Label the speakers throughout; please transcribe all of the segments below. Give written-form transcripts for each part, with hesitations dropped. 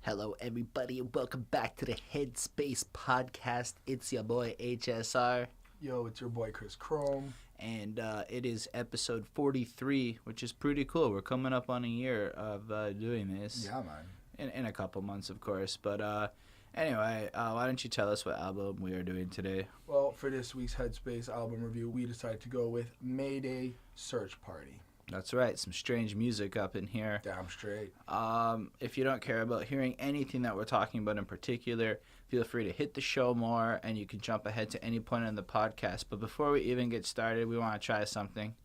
Speaker 1: Hello, everybody, and welcome back to the Headspace Podcast. It's your boy HSR.
Speaker 2: Yo, it's your boy Chris Chrome.
Speaker 1: And it is episode 43, which is pretty cool. We're coming up on a year of doing this.
Speaker 2: Yeah, man.
Speaker 1: In a couple months, of course. But anyway, why don't you tell us what album we are doing today?
Speaker 2: Well, for this week's Headspace album review, we decided to go with Mayday, Search Party.
Speaker 1: That's right, some strange music up in here.
Speaker 2: Damn straight.
Speaker 1: If you don't care about hearing anything that we're talking about in particular, feel free to hit the show more, and you can jump ahead to any point in the podcast. But before we even get started, we want to try something.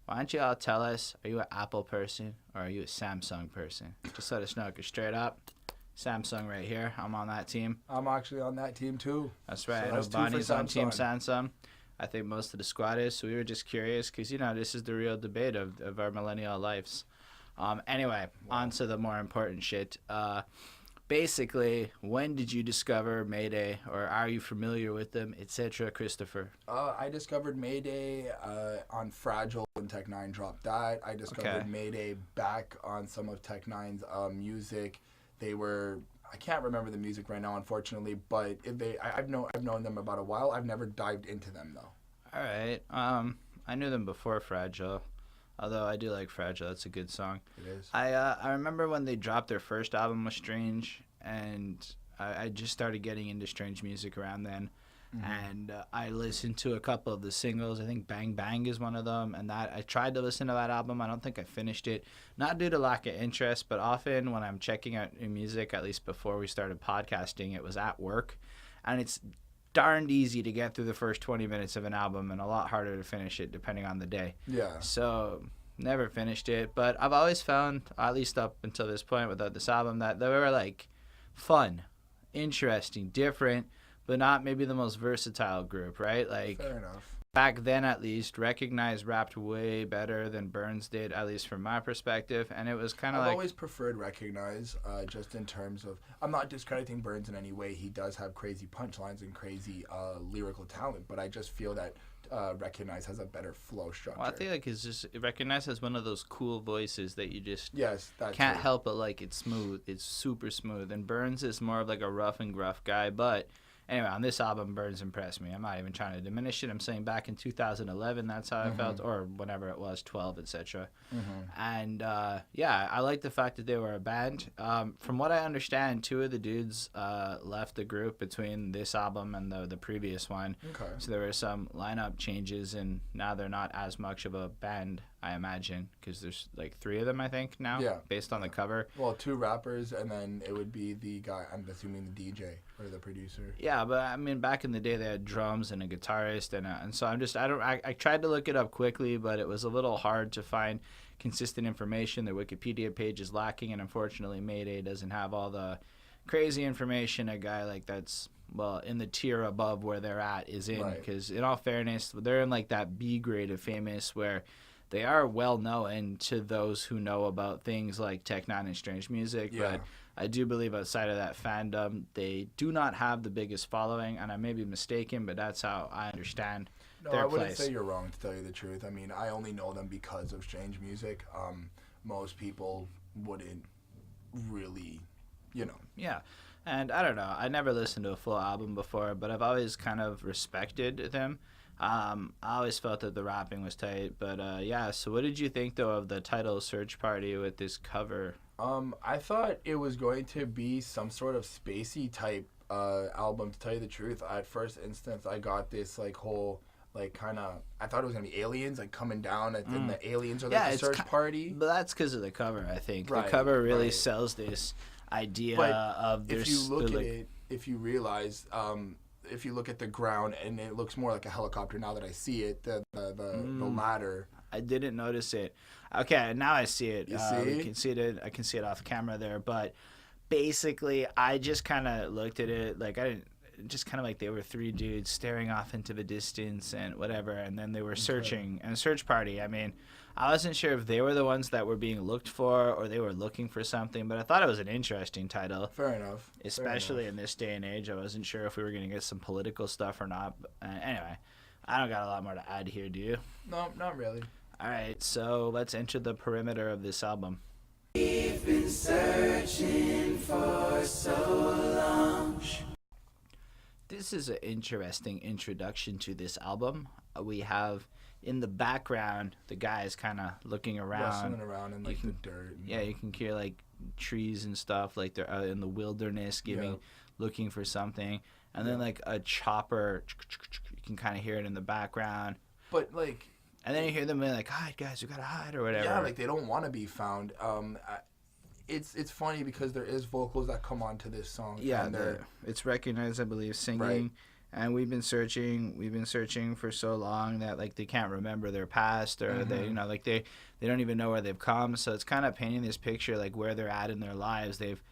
Speaker 1: Why don't you all tell us, are you an Apple person or are you a Samsung person? Just let us know, because straight up, Samsung right here. I'm on that team.
Speaker 2: I'm actually on that team, too.
Speaker 1: That's right.
Speaker 2: So
Speaker 1: I know Bonnie's on Team Samsung. I think most of the squad is, so we were just curious because, you know, this is the real debate of our millennial lives. Anyway, on to the more important shit. Basically, when did you discover Mayday, or are you familiar with them, etc., Christopher?
Speaker 2: I discovered Mayday on Fragile when Tech 9 dropped that. I discovered Mayday back on some of Tech 9's music. They were... I can't remember the music right now, unfortunately, but I've known them about a while. I've never dived into them, though.
Speaker 1: All right. I knew them before Fragile, although I do like Fragile. That's a good song.
Speaker 2: It is.
Speaker 1: I remember when they dropped their first album was Strange, and I just started getting into strange music around then. Mm-hmm. And I listened to a couple of the singles. I think Bang Bang is one of them. And that I tried to listen to that album. I don't think I finished it. Not due to lack of interest, but often when I'm checking out new music, at least before we started podcasting, it was at work. And it's darned easy to get through the first 20 minutes of an album and a lot harder to finish it depending on the day.
Speaker 2: Yeah.
Speaker 1: So never finished it. But I've always found, at least up until this point without this album, that they were like fun, interesting, different, but not maybe the most versatile group, right? Like,
Speaker 2: fair enough.
Speaker 1: Back then, at least, Recognize rapped way better than Burns did, at least from my perspective, and it was kind of like...
Speaker 2: I've always preferred Recognize, just in terms of... I'm not discrediting Burns in any way. He does have crazy punchlines and crazy lyrical talent, but I just feel that Recognize has a better flow structure.
Speaker 1: Well, I think like it's just... Recognize has one of those cool voices that you just
Speaker 2: can't
Speaker 1: help but like it's smooth. It's super smooth, and Burns is more of like a rough and gruff guy, but... Anyway, on this album, Burns impressed me. I'm not even trying to diminish it. I'm saying back in 2011, that's how I felt, or whenever it was, 12, etc. And, I like the fact that they were a band. From what I understand, two of the dudes left the group between this album and the previous one.
Speaker 2: Okay.
Speaker 1: So there were some lineup changes, and now they're not as much of a band, I imagine, because there's like three of them, I think, now, based on the cover.
Speaker 2: Well, two rappers, and then it would be the guy, I'm assuming the DJ or the producer.
Speaker 1: Yeah, but I mean, back in the day, they had drums and a guitarist, and so I tried to look it up quickly, but it was a little hard to find consistent information. Their Wikipedia page is lacking, and unfortunately, Mayday doesn't have all the crazy information a guy like that's, well, in the tier above where they're at is in, because in all fairness, they're in like that B grade of famous where they are well known to those who know about things like Tech 9 and strange music, but I do believe outside of that fandom, they do not have the biggest following, and I may be mistaken, but that's how I understand their place.
Speaker 2: No, I wouldn't say you're wrong, to tell you the truth. I mean, I only know them because of strange music. Most people wouldn't really, you know.
Speaker 1: Yeah, and I don't know. I never listened to a full album before, but I've always kind of respected them. I always felt that the rapping was tight, but so what did you think, though, of the title Search Party with this cover?
Speaker 2: I thought it was going to be some sort of spacey type album, to tell you the truth. At first instance, I got this like whole like kind of, I thought it was gonna be aliens like coming down, and the aliens are like a search party.
Speaker 1: But that's because of the cover, I think. The cover really sells this idea of
Speaker 2: if you look at it, if you realize, if you look at the ground, and it looks more like a helicopter now that I see it, the ladder.
Speaker 1: I didn't notice it. Okay, now I see it.
Speaker 2: You see?
Speaker 1: You can see it. I can see it off camera there. But basically, I just kind of looked at it like I didn't. Just kind of like they were three dudes staring off into the distance and whatever, and then they were searching. And a search party, I mean, I wasn't sure if they were the ones that were being looked for or they were looking for something, but I thought it was an interesting title.
Speaker 2: Fair enough.
Speaker 1: Especially in this day and age. I wasn't sure if we were going to get some political stuff or not. But, anyway, I don't got a lot more to add here, do you?
Speaker 2: No, not really.
Speaker 1: All right, so let's enter the perimeter of this album.
Speaker 3: We've been searching for so long.
Speaker 1: This is an interesting introduction to this album. We have in the background the guys kind of looking around,
Speaker 2: wrestling around in like the dirt.
Speaker 1: Yeah, you can hear like trees and stuff, like they're out in the wilderness, looking for something, and then like a chopper. You can kind of hear it in the background.
Speaker 2: But like,
Speaker 1: and then you hear them being like, "Hide, guys, we gotta hide," or whatever.
Speaker 2: Yeah, like they don't want to be found. It's funny because there is vocals that come onto this song.
Speaker 1: Yeah, it's recognized, I believe, singing. Right. And we've been searching for so long that like they can't remember their past, or they, like they don't even know where they've come. So it's kind of painting this picture like where they're at in their lives. They've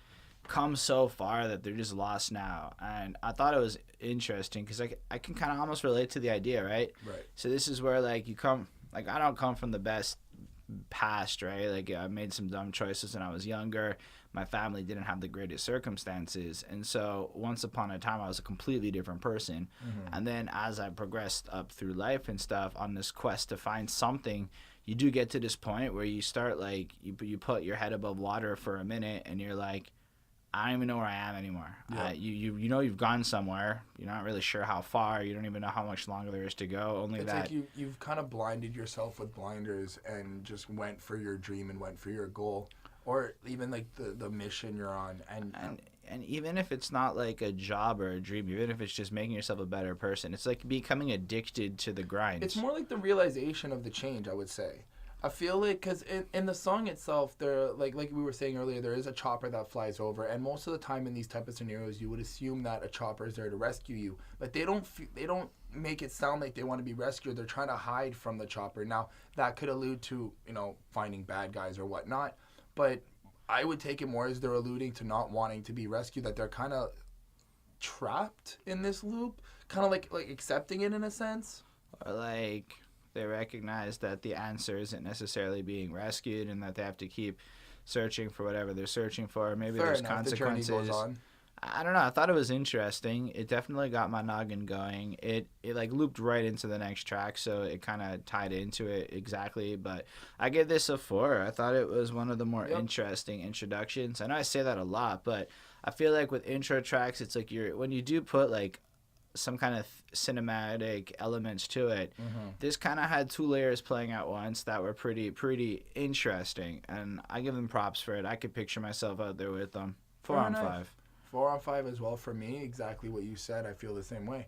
Speaker 1: come so far that they're just lost now. And I thought it was interesting because I can kind of almost relate to the idea, right?
Speaker 2: Right.
Speaker 1: So this is where like you come, like I don't come from the best past, right? Like I made some dumb choices when I was younger. My family didn't have the greatest circumstances, and so once upon a time I was a completely different person. And then as I progressed up through life and stuff on this quest to find something, you do get to this point where you start like you put your head above water for a minute and you're like, I don't even know where I am anymore. Yeah. You know you've gone somewhere. You're not really sure how far. You don't even know how much longer there is to go. It's
Speaker 2: like you've kind of blinded yourself with blinders and just went for your dream and went for your goal, or even like the mission you're on.
Speaker 1: And even if it's not like a job or a dream, even if it's just making yourself a better person, it's like becoming addicted to the grind.
Speaker 2: It's more like the realization of the change, I would say. I feel like because in the song itself, there like we were saying earlier, there is a chopper that flies over, and most of the time in these type of scenarios, you would assume that a chopper is there to rescue you, but they don't make it sound like they want to be rescued. They're trying to hide from the chopper. Now that could allude to finding bad guys or whatnot, but I would take it more as they're alluding to not wanting to be rescued, that they're kind of trapped in this loop, kind of like accepting it in a sense,
Speaker 1: or like. They recognize that the answer isn't necessarily being rescued and that they have to keep searching for whatever they're searching for. Maybe there's consequences.
Speaker 2: The journey goes on.
Speaker 1: I don't know. I thought it was interesting. It definitely got my noggin going. It like looped right into the next track, so it kind of tied into it exactly. But I give this a 4. I thought it was one of the more interesting introductions. I know I say that a lot, but I feel like with intro tracks, it's like when you do put like some kind of cinematic elements to it. This kind of had 2 layers playing at once that were pretty interesting, and I give them props for it. I could picture myself out there with them. 4 on 5.
Speaker 2: 4 on 5 as well for me. Exactly what you said. I feel the same way.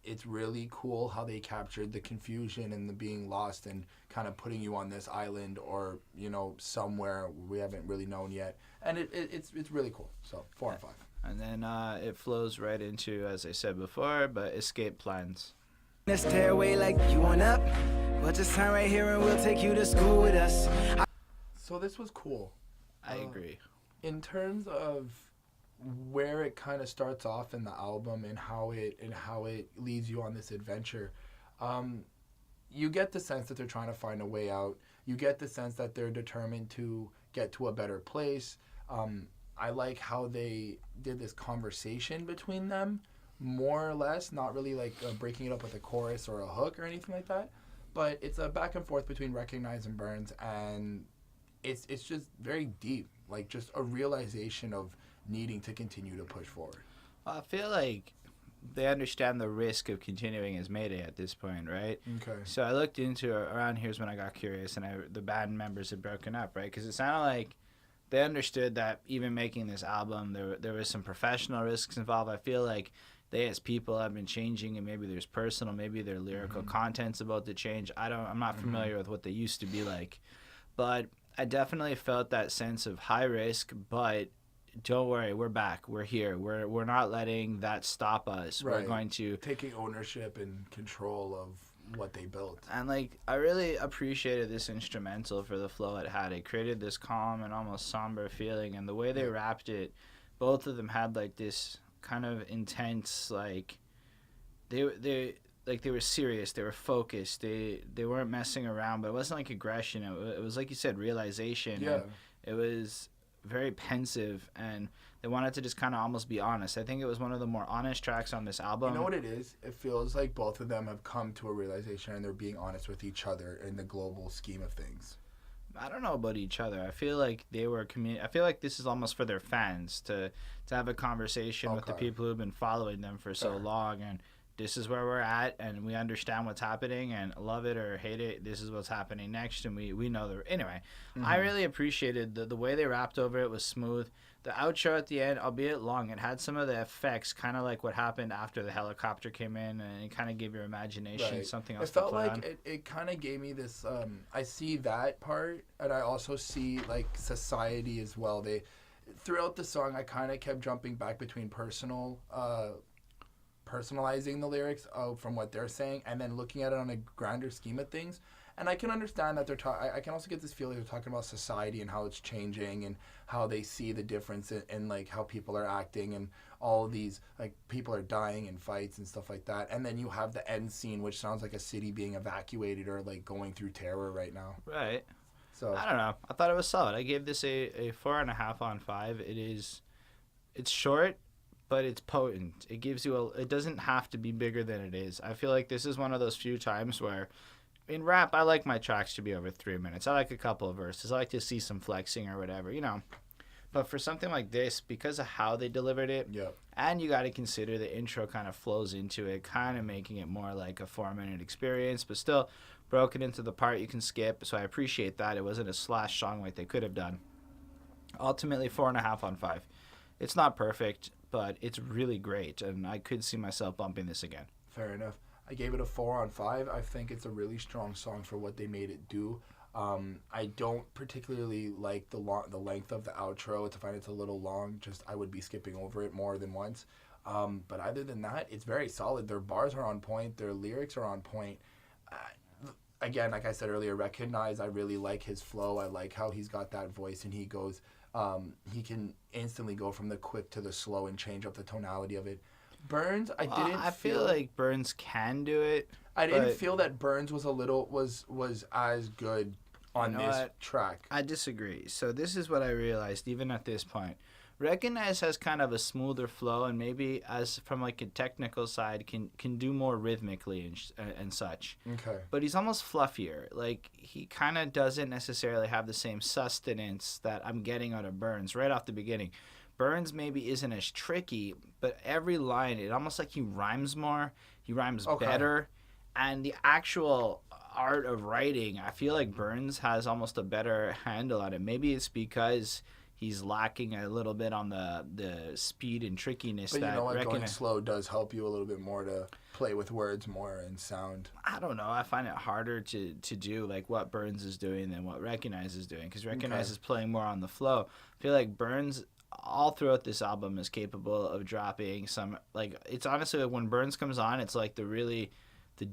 Speaker 2: It's really cool how they captured the confusion and the being lost and kind of putting you on this island or somewhere we haven't really known yet, and it's really cool. So 4 on 5.
Speaker 1: And then it flows right into, as I said before, but escape plans.
Speaker 3: The stairway like you want up, well just sign right here and we'll take you to school with us.
Speaker 2: So this was cool.
Speaker 1: I agree.
Speaker 2: In terms of where it kind of starts off in the album and how it leads you on this adventure, you get the sense that they're trying to find a way out. You get the sense that they're determined to get to a better place. I like how they did this conversation between them, more or less, not really like breaking it up with a chorus or a hook or anything like that, but it's a back and forth between Recognize and Burns, and it's just very deep, like just a realization of needing to continue to push forward.
Speaker 1: Well, I feel like they understand the risk of continuing as Mayday at this point, right?
Speaker 2: Okay.
Speaker 1: So I looked into around here's when I got curious, and the band members had broken up, right? Because it sounded like they understood that even making this album, there was some professional risks involved. I feel like they as people have been changing, and maybe there's personal, maybe their lyrical content's about to change. I'm not familiar with what they used to be like, but I definitely felt that sense of high risk, but don't worry, we're back, we're here, we're not letting that stop us.
Speaker 2: Right.
Speaker 1: We're going to
Speaker 2: taking ownership and control of what they built.
Speaker 1: And like I really appreciated this instrumental for the flow it had. It created this calm and almost somber feeling, and the way they rapped it, both of them had like this kind of intense, like they were serious, they were focused, they weren't messing around, but it wasn't like aggression. It was like you said, realization.
Speaker 2: Yeah.
Speaker 1: It was very pensive, and they wanted to just kind of almost be honest. I think it was one of the more honest tracks on this album.
Speaker 2: You know what it is? It feels like both of them have come to a realization and they're being honest with each other in the global scheme of things.
Speaker 1: I don't know about each other. I feel like they were I feel like this is almost for their fans to have a conversation with the people who've been following them for so long, and this is where we're at, and we understand what's happening, and love it or hate it, this is what's happening next, and we know the anyway. I really appreciated the way they rapped over it. Was smooth. The outro at the end, albeit long, it had some of the effects, kind of like what happened after the helicopter came in, and it kind of gave your imagination something else.
Speaker 2: It felt like it kind of gave me this. I see that part, and I also see like society as well. They throughout the song, I kind of kept jumping back between personalizing the lyrics from what they're saying, and then looking at it on a grander scheme of things. And I can understand that I can also get this feeling they're talking about society and how it's changing and how they see the difference in like how people are acting and all these like people are dying in fights and stuff like that. And then you have the end scene, which sounds like a city being evacuated or like going through terror right now.
Speaker 1: Right.
Speaker 2: So
Speaker 1: I don't know. I thought it was solid. I gave this a 4.5 on 5. It's short, but it's potent. It gives you it doesn't have to be bigger than it is. I feel like this is one of those few times where in rap, I like my tracks to be over 3 minutes. I like a couple of verses. I like to see some flexing or whatever, you know. But for something like this, because of how they delivered it, and you got to consider the intro kind of flows into it, kind of making it more like a 4-minute experience, but still broken into the part you can skip. So I appreciate that. It wasn't a slash song like they could have done. Ultimately, 4.5 on 5. It's not perfect, but it's really great, and I could see myself bumping this again.
Speaker 2: Fair enough. I gave it a 4 on 5. I think it's a really strong song for what they made it do. I don't particularly like the length of the outro. I find it's a little long. I would be skipping over it more than once. But other than that, it's very solid. Their bars are on point. Their lyrics are on point. Again, like I said earlier, Recognize, I really like his flow. I like how he's got that voice and he goes, he can instantly go from the quick to the slow and change up the tonality of it. Burns, I feel
Speaker 1: like Burns can do it.
Speaker 2: I didn't feel that Burns was was as good on this track.
Speaker 1: I disagree. So this is what I realized even at this point. Recognize has kind of a smoother flow, and maybe as from like a technical side can do more rhythmically and such.
Speaker 2: Okay.
Speaker 1: But he's almost fluffier. Like he kind of doesn't necessarily have the same sustenance that I'm getting out of Burns right off the beginning. Burns maybe isn't as tricky, but every line, it almost like he rhymes more. He rhymes better. And the actual art of writing, I feel like Burns has almost a better handle on it. Maybe it's because he's lacking a little bit on the speed and trickiness.
Speaker 2: But you know what, going slow does help you a little bit more to play with words more and sound.
Speaker 1: I don't know. I find it harder to do like what Burns is doing than what Recognize is doing, because Recognize is playing more on the flow. I feel like Burns all throughout this album is capable of dropping some, like, it's honestly like when Burns comes on, it's like the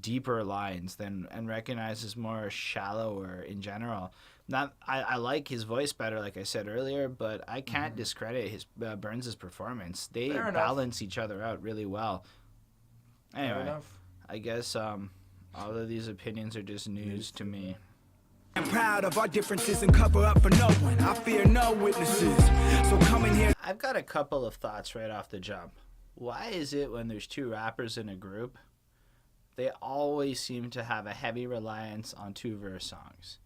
Speaker 1: deeper lines and Recognize is more shallower in general. Not I like his voice better, like I said earlier, but I can't discredit his Burns' performance. They balance each other out really well. Anyway, I guess all of these opinions are just news to me.
Speaker 3: I'm proud of our differences and cover up for no one. I fear no witnesses. So come in here.
Speaker 1: I've got a couple of thoughts right off the jump. Why is it when there's two rappers in a group, they always seem to have a heavy reliance on 2-verse songs?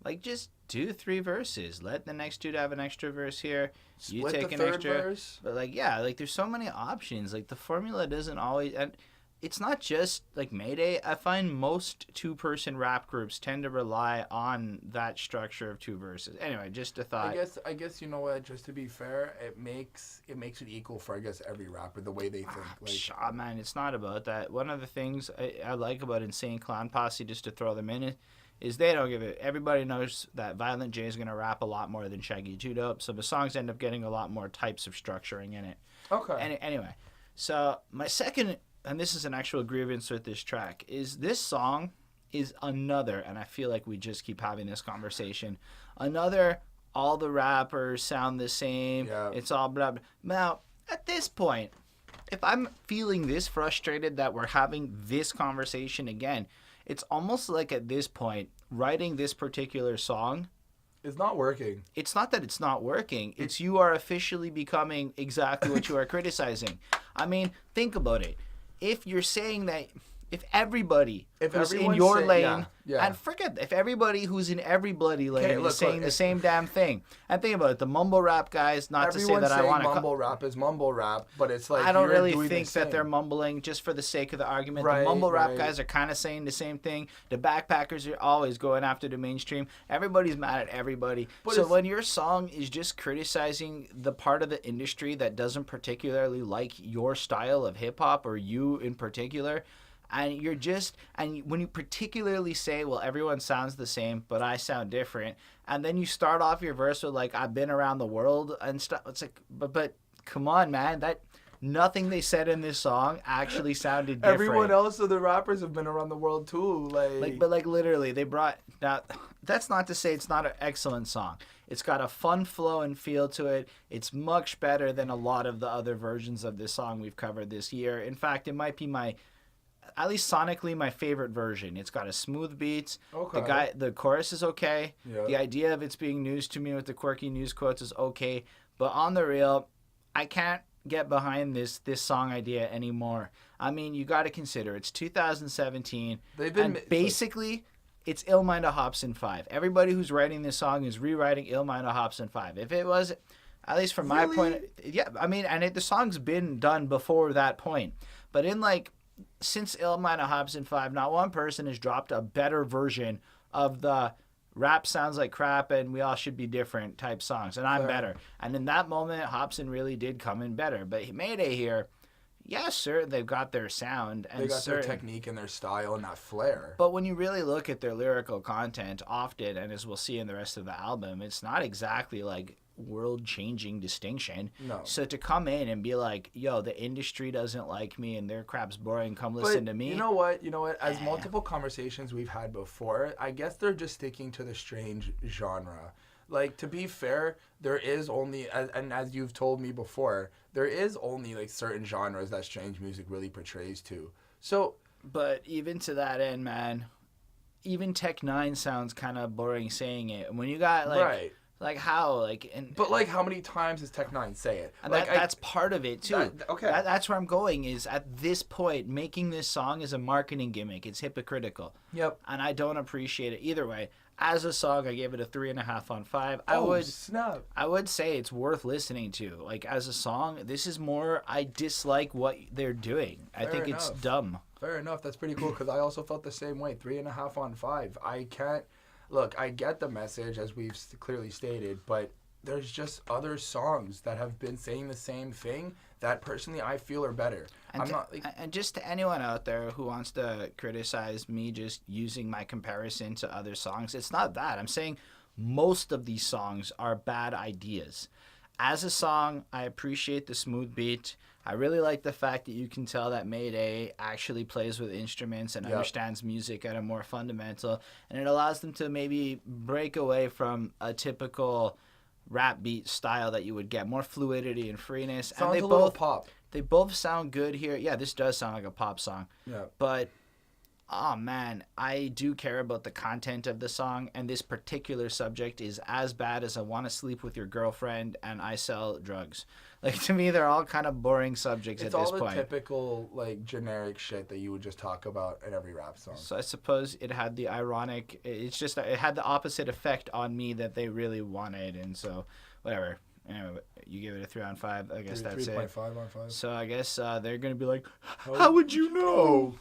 Speaker 1: Like, just do 3 verses. Let the next dude have an extra verse here. You
Speaker 2: Split
Speaker 1: take
Speaker 2: the
Speaker 1: an
Speaker 2: third
Speaker 1: extra
Speaker 2: verse.
Speaker 1: But like, yeah, like there's so many options. Like the formula doesn't always, and it's not just like Mayday. I find most 2-person rap groups tend to rely on that structure of 2 verses. Anyway, just a thought.
Speaker 2: I guess you know what? Just to be fair, it makes it equal for every rapper the way they think.
Speaker 1: Man, it's not about that. One of the things I like about Insane Clown Posse, just to throw them in, is they don't give it. Everybody knows that Violent J is going to rap a lot more than Shaggy 2 Dope, so the songs end up getting a lot more types of structuring in it.
Speaker 2: Okay.
Speaker 1: Anyway, so my second, and this is an actual grievance with this track, is this song is another, and I feel like we just keep having this conversation, another all the rappers sound the same, it's all blah, blah. Now, at this point, if I'm feeling this frustrated that we're having this conversation again, it's almost like at this point, writing this particular song
Speaker 2: It's not working.
Speaker 1: It's not that it's not working. It's you are officially becoming exactly what you are criticizing. I mean, think about it. If you're saying that, if everybody who's in your lane, and forget, if everybody who's in every bloody lane is saying the same damn thing, and think about it, the mumble rap guys, not to say that I want to...
Speaker 2: mumble rap is mumble rap, but it's like
Speaker 1: I don't really think that they're mumbling just for the sake of the argument. The mumble rap guys are kind of saying the same thing. The backpackers are always going after the mainstream. Everybody's mad at everybody. But so when your song is just criticizing the part of the industry that doesn't particularly like your style of hip-hop or you in particular... And you're just, and when you particularly say, well, everyone sounds the same, but I sound different. And then you start off your verse with like, I've been around the world and stuff. It's like, but come on, man, that nothing they said in this song actually sounded different.
Speaker 2: Everyone else of the rappers have been around the world too.
Speaker 1: But literally they brought, now that's not to say it's not an excellent song. It's got a fun flow and feel to it. It's much better than a lot of the other versions of this song we've covered this year. In fact, it might be at least sonically, my favorite version. It's got a smooth beat. Okay. The chorus is okay. Yeah. The idea of it's being news to me with the quirky news quotes is okay. But on the real, I can't get behind this song idea anymore. I mean, you got to consider it's 2017. Basically, it's Illmind Hobson 5. Everybody who's writing this song is rewriting Illmind Hobson 5. If it was, at least from my point, yeah. I mean, and the song's been done before that point. But in since Illmind Hobson 5, not one person has dropped a better version of the rap sounds like crap and we all should be different type songs. And I'm better. And in that moment, Hobson really did come in better. But Mayday here, yes, sir, they've got their sound. And
Speaker 2: they got their technique and their style and that flair.
Speaker 1: But when you really look at their lyrical content often, and as we'll see in the rest of the album, it's not exactly like world-changing distinction.
Speaker 2: No.
Speaker 1: So to come in and be like, yo, the industry doesn't like me and their crap's boring, come listen to me.
Speaker 2: You know what? As multiple conversations we've had before, I guess they're just sticking to the strange genre. Like, to be fair, there is only, and as you've told me before, there is only like certain genres that strange music really portrays to. So,
Speaker 1: but even to that end, man, even Tech 9 sounds kind of boring saying it. When you got like how
Speaker 2: but how many times does Tech 9 say it?
Speaker 1: And that's part of it too. That's where I'm going. Is at this point, making this song is a marketing gimmick. It's hypocritical.
Speaker 2: Yep.
Speaker 1: And I don't appreciate it either way. As a song, I gave it a 3.5 on 5.
Speaker 2: Snap!
Speaker 1: I would say it's worth listening to. Like as a song, this is more. I dislike what they're doing. I think it's dumb.
Speaker 2: Fair enough. That's pretty cool because I also felt the same way. 3.5 on 5. I can't. Look, I get the message, as we've clearly stated, but there's just other songs that have been saying the same thing that, personally, I feel are better.
Speaker 1: And just to anyone out there who wants to criticize me just using my comparison to other songs, it's not that. I'm saying most of these songs are bad ideas. As a song, I appreciate the smooth beat. I really like the fact that you can tell that Mayday actually plays with instruments and understands music at a more fundamental, and it allows them to maybe break away from a typical rap beat style that you would get, more fluidity and freeness.
Speaker 2: Sounds a little pop.
Speaker 1: They both sound good here. Yeah, this does sound like a pop song.
Speaker 2: Yeah.
Speaker 1: But oh man, I do care about the content of the song, and this particular subject is as bad as I want to sleep with your girlfriend and I sell drugs. Like, to me, they're all kind of boring subjects at this point.
Speaker 2: It's all the typical, generic shit that you would just talk about in every rap song.
Speaker 1: So I suppose it had the ironic, it had the opposite effect on me that they really wanted, and so, whatever. Anyway, you give it a 3 on 5. I guess that's it.
Speaker 2: 3.5 on 5.
Speaker 1: So I guess they're going to be like, how would you know?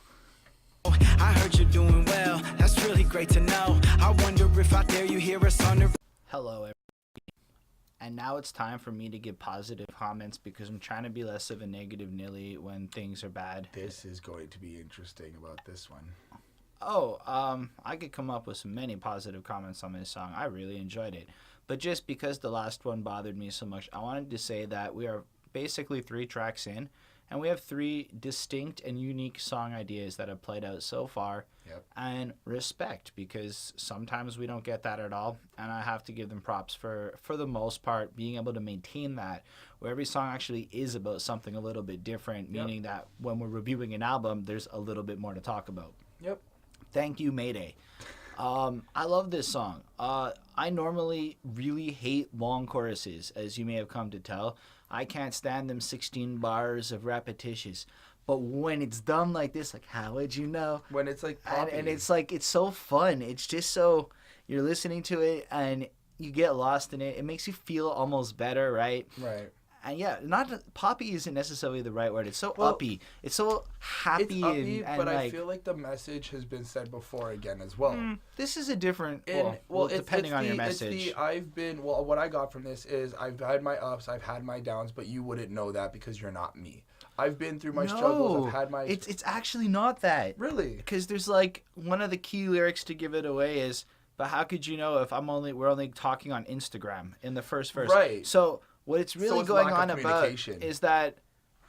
Speaker 3: I heard you're doing well. That's really great to know. I wonder if out there you hear us on the...
Speaker 1: Hello, everybody. And now it's time for me to give positive comments because I'm trying to be less of a negative Nilly when things are bad.
Speaker 2: This is going to be interesting about this one.
Speaker 1: I could come up with some many positive comments on this song. I really enjoyed it. But just because the last one bothered me so much, I wanted to say that we are basically 3 tracks in, and we have 3 distinct and unique song ideas that have played out so far.
Speaker 2: Yep.
Speaker 1: And respect, because sometimes we don't get that at all, and I have to give them props for the most part being able to maintain that, where every song actually is about something a little bit different, meaning that when we're reviewing an album, there's a little bit more to talk about.
Speaker 2: Yep.
Speaker 1: Thank you, Mayday. I love this song. I normally really hate long choruses, as you may have come to tell. I can't stand them 16 bars of repetitious. But when it's done like this, like, how would you know?
Speaker 2: When it's like poppy.
Speaker 1: And it's like, it's so fun. It's just so, you're listening to it and you get lost in it. It makes you feel almost better, right?
Speaker 2: Right.
Speaker 1: And yeah, poppy isn't necessarily the right word. It's so uppy. It's so happy.
Speaker 2: It's uppy,
Speaker 1: and
Speaker 2: but
Speaker 1: like,
Speaker 2: I feel like the message has been said before again as well.
Speaker 1: This is a different, depending on your message.
Speaker 2: What I got from this is I've had my ups, I've had my downs, but you wouldn't know that because you're not me. I've been through my struggles. I've had my...
Speaker 1: It's actually not that.
Speaker 2: Really?
Speaker 1: Because there's like, one of the key lyrics to give it away is, but how could you know if we're only talking on Instagram in the first verse?
Speaker 2: Right.
Speaker 1: So what it's really going on about is that,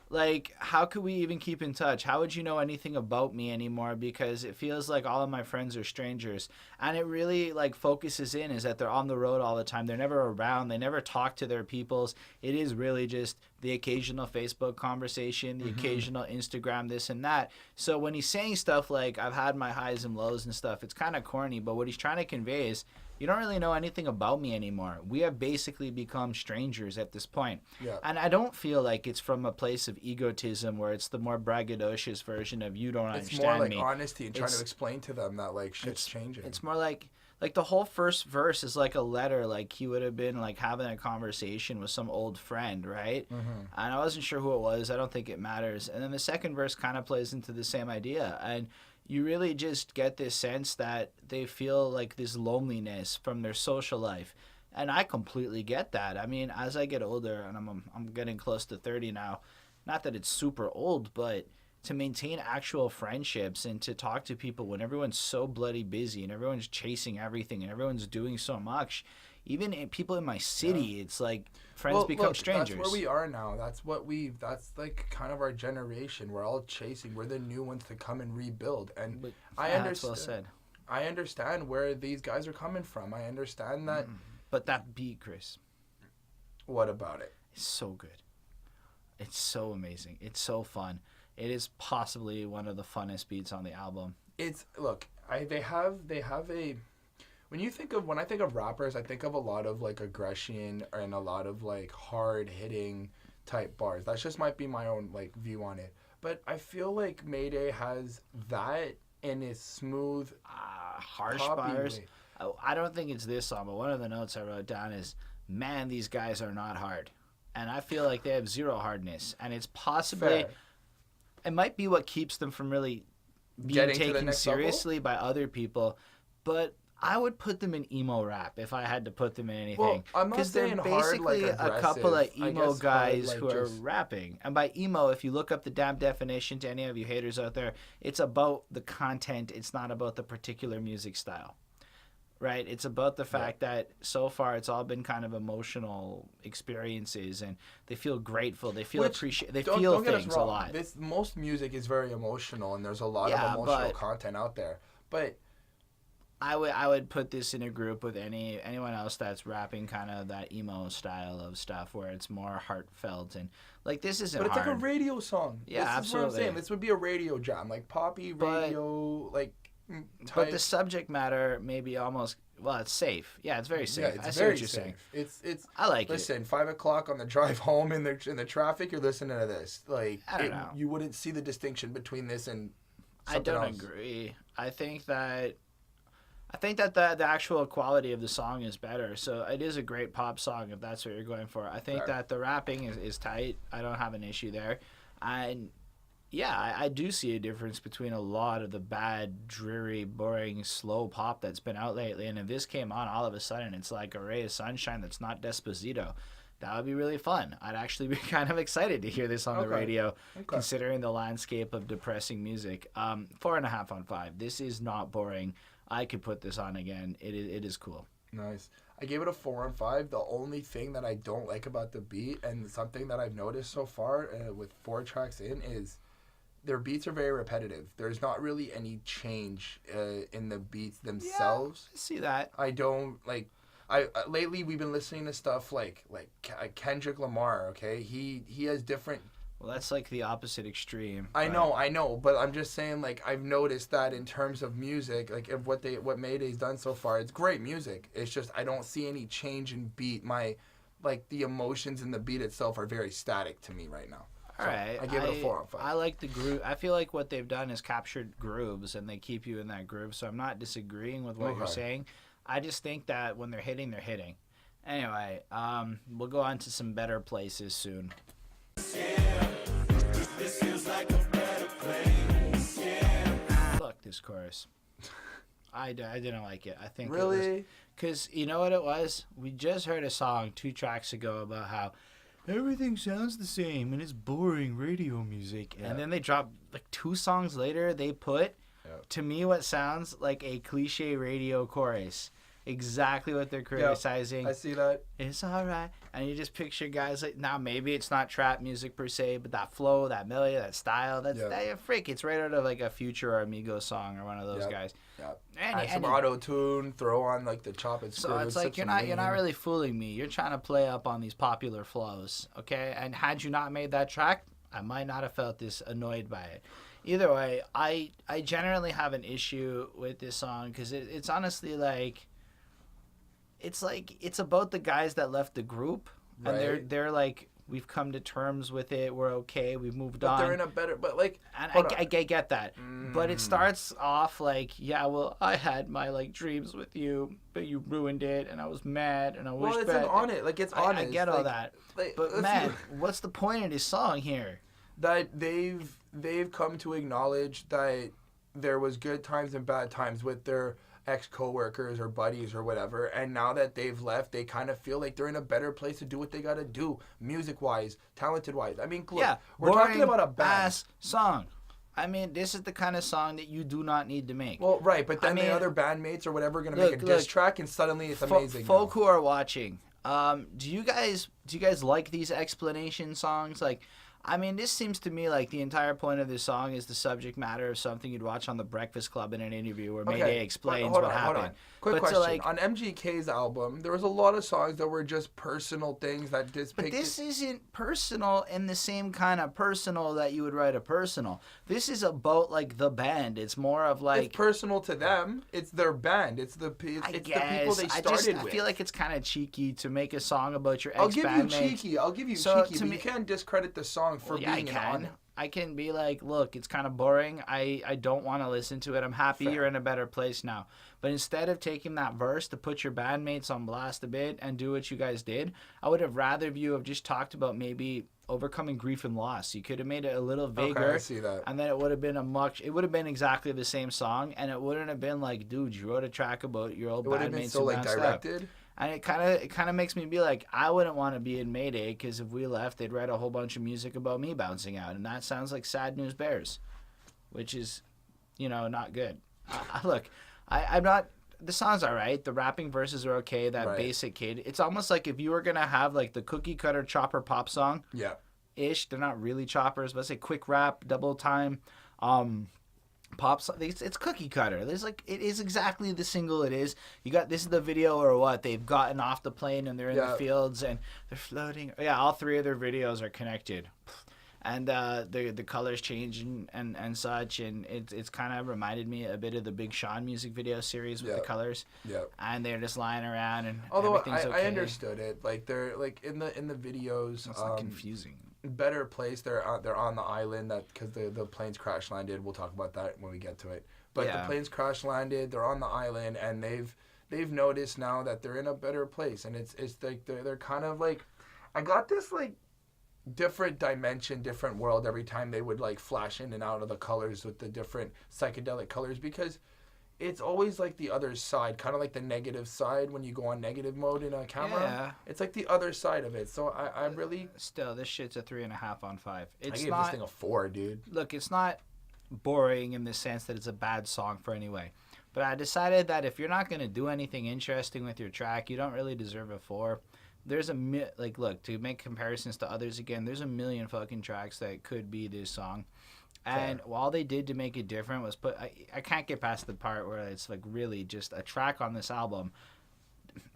Speaker 1: like, how could we even keep in touch? How would you know anything about me anymore? Because it feels like all of my friends are strangers. And it really, like, focuses in is that they're on the road all the time. They're never around. They never talk to their peoples. It is really just the occasional Facebook conversation, the occasional Instagram, this and that. So when he's saying stuff like, I've had my highs and lows and stuff, it's kind of corny. But what he's trying to convey is, you don't really know anything about me anymore. We have basically become strangers at this point.
Speaker 2: Yeah.
Speaker 1: And I don't feel like it's from a place of egotism where it's the more braggadocious version of you don't understand me.
Speaker 2: It's more like honesty and trying to explain to them that, like, shit's changing.
Speaker 1: It's more like the whole first verse is like a letter, like he would have been like having a conversation with some old friend, right? And I wasn't sure who it was. I don't think it matters. And then the second verse kind of plays into the same idea. And you really just get this sense that they feel like this loneliness from their social life. And I completely get that. I mean, as I get older, and I'm getting close to 30 now, not that it's super old, but to maintain actual friendships and to talk to people when everyone's so bloody busy and everyone's chasing everything and everyone's doing so much, even people in my city, it's like friends become strangers.
Speaker 2: That's where we are now. That's like kind of our generation. We're all chasing. We're the new ones to come and rebuild. And I understand.
Speaker 1: That's well said.
Speaker 2: I understand where these guys are coming from. I understand that.
Speaker 1: But that beat, Chris.
Speaker 2: What about it?
Speaker 1: It's so good. It's so amazing. It's so fun. It is possibly one of the funnest beats on the album.
Speaker 2: They have a. When I think of rappers, I think of a lot of like aggression and a lot of like hard hitting type bars. That just might be my own like view on it. But I feel like Mayday has that in his smooth,
Speaker 1: harsh bars. I don't think it's this song, but one of the notes I wrote down is, man, these guys are not hard. And I feel like they have zero hardness. And it's possibly,
Speaker 2: Fair.
Speaker 1: It might be what keeps them from really being taken seriously by other people. But I would put them in emo rap if I had to put them in anything.
Speaker 2: Well, I'm not saying
Speaker 1: they're basically
Speaker 2: hard, like,
Speaker 1: a couple of
Speaker 2: aggressive.
Speaker 1: emo guys
Speaker 2: hard, like,
Speaker 1: who are rapping. And by emo, if you look up the damn definition to any of you haters out there, it's about the content. It's not about the particular music style. Right? It's about the fact that so far it's all been kind of emotional experiences, and they feel grateful. They feel appreciated. They feel things a lot.
Speaker 2: Most music is very emotional, and there's a lot of emotional content out there. But
Speaker 1: I would put this in a group with anyone else that's rapping kind of that emo style of stuff where it's more heartfelt, and like this isn't hard.
Speaker 2: But it's like a radio song.
Speaker 1: Yeah,
Speaker 2: this
Speaker 1: absolutely.
Speaker 2: Is what I'm saying. This would be a radio jam, like poppy radio, like. Type.
Speaker 1: But the subject matter maybe almost, well, it's safe. Yeah, it's very safe.
Speaker 2: Yeah,
Speaker 1: I see what you're saying.
Speaker 2: It's.
Speaker 1: I like it.
Speaker 2: Listen, 5 o'clock on the drive home in the traffic, you're listening to this. Like,
Speaker 1: I don't know.
Speaker 2: You wouldn't see the distinction between this and something
Speaker 1: else. I
Speaker 2: don't
Speaker 1: agree. I think that the actual quality of the song is better. So it is a great pop song if that's what you're going for. I think that the rapping is tight. I don't have an issue there. Yeah, I do see a difference between a lot of the bad, dreary, boring, slow pop that's been out lately. And if this came on all of a sudden, it's like a ray of sunshine that's not Despacito. That would be really fun. I'd actually be kind of excited to hear this on the radio, considering the landscape of depressing music. 4.5 on 5. This is not boring. I could put this on again. It is cool.
Speaker 2: Nice. I gave it a 4 on 5. The only thing that I don't like about the beat, and something that I've noticed so far with 4 tracks in, is their beats are very repetitive. There's not really any change in the beats themselves.
Speaker 1: Yeah, I see that.
Speaker 2: I don't like. Lately we've been listening to stuff like Kendrick Lamar. Okay, he has different
Speaker 1: Well, that's like the opposite extreme.
Speaker 2: I know, but I'm just saying, like, I've noticed that in terms of music, like, if what Mayday's done so far, it's great music. It's just I don't see any change in beat. The emotions in the beat itself are very static to me right now.
Speaker 1: All right.
Speaker 2: I give it a 4 out of 5.
Speaker 1: I like the groove. I feel like what they've done is captured grooves, and they keep you in that groove. So I'm not disagreeing with what you're saying. I just think that when they're hitting, they're hitting. Anyway, we'll go on to some better places soon. Yeah, this feels like a better place. Yeah. Fuck this chorus. I didn't like it. I think
Speaker 2: really,
Speaker 1: because you know what it was. We just heard a song 2 tracks ago about how everything sounds the same and it's boring radio music, and then they drop like 2 songs later. They put to me what sounds like a cliche radio chorus. Exactly what they're criticizing.
Speaker 2: I see that.
Speaker 1: It's all right. And you just picture guys like, now maybe it's not trap music per se, but that flow, that melody, that style, that freak. It's right out of like a Future or Amigo song or one of those guys.
Speaker 2: Yep. And some auto-tune, throw on like the chop and screw.
Speaker 1: So it's like you're not really fooling me. You're trying to play up on these popular flows, okay? And had you not made that track, I might not have felt this annoyed by it. Either way, I generally have an issue with this song because it's honestly like... It's about the guys that left the group, and they're like, we've come to terms with it, we're okay, we've moved on.
Speaker 2: But they're in a better,
Speaker 1: and I get that, but it starts off like, I had my like dreams with you, but you ruined it, and I was mad, and I wish.
Speaker 2: Well, it's honest.
Speaker 1: I get all that, but man, what's the point of this song here?
Speaker 2: That they've come to acknowledge that there was good times and bad times with their ex-coworkers or buddies or whatever, and now that they've left, they kind of feel like they're in a better place to do what they gotta do, music-wise, talented-wise. I mean, look, we're talking about a band
Speaker 1: song. I mean, this is the kind of song that you do not need to make.
Speaker 2: Well, right, but then the other bandmates or whatever are gonna make a diss track, and suddenly it's amazing.
Speaker 1: Folk who are watching, do you guys like these explanation songs? Like, I mean, this seems to me like the entire point of this song is the subject matter of something you'd watch on The Breakfast Club in an interview where Mayday explains what happened.
Speaker 2: Quick question. On MGK's album, there was a lot of songs that were just personal things that depicted...
Speaker 1: But this isn't personal in the same kind of personal that you would write a personal. This is about, like, the band. It's more of, like...
Speaker 2: It's personal to them. It's their band. It's the people they started with.
Speaker 1: I feel like it's kind of cheeky to make a song about your ex-bandmates.
Speaker 2: I'll give you cheeky, but you can't discredit the song for being on it.
Speaker 1: I can be like, look, it's kind of boring. I don't want to listen to it. I'm happy you're in a better place now. But instead of taking that verse to put your bandmates on blast a bit and do what you guys did, I would have rather you have just talked about maybe overcoming grief and loss. You could have made it a little vaguer.
Speaker 2: Okay, I see that.
Speaker 1: And then it would have been it would have been exactly the same song, and it wouldn't have been like, dude, you wrote a track about your old bandmates. It would have been
Speaker 2: so like directed.
Speaker 1: And it kind of makes me be like, I wouldn't want to be in Mayday because if we left, they'd write a whole bunch of music about me bouncing out, and that sounds like Sad News Bears, which is, not good. Look, I'm not. The song's all right. The rapping verses are okay. That basic kid. It's almost like if you were gonna have like the cookie cutter chopper pop song.
Speaker 2: Yeah.
Speaker 1: Ish. They're not really choppers, but say quick rap, double time. Pop song, it's cookie cutter. There's like, it is exactly the single it is. This is the video or what? They've gotten off the plane and they're in the fields and they're floating. Yeah, all 3 of their videos are connected. And the colors change and such, and it's kind of reminded me a bit of the Big Sean music video series with the colors.
Speaker 2: Yeah.
Speaker 1: And they're just lying around and
Speaker 2: although
Speaker 1: everything's okay.
Speaker 2: I understood it. Like they're like in the videos.
Speaker 1: It's not confusing.
Speaker 2: Better place. They're on the island because the planes crash landed. We'll talk about that when we get to it. But the planes crash landed. They're on the island and they've noticed now that they're in a better place, and it's like they're kind of like, I got this like different dimension, different world every time they would like flash in and out of the colors with the different psychedelic colors, because it's always like the other side, kind of like the negative side when you go on negative mode in a camera. Yeah. It's like the other side of it. So I really...
Speaker 1: Still, this shit's a 3.5 on 5.
Speaker 2: I gave this thing a 4, dude.
Speaker 1: Look, it's not boring in the sense that it's a bad song for any way. But I decided that if you're not going to do anything interesting with your track, you don't really deserve a 4. There's look, to make comparisons to others again, there's a million fucking tracks that could be this song. And all they did to make it different was I can't get past the part where it's like really just a track on this album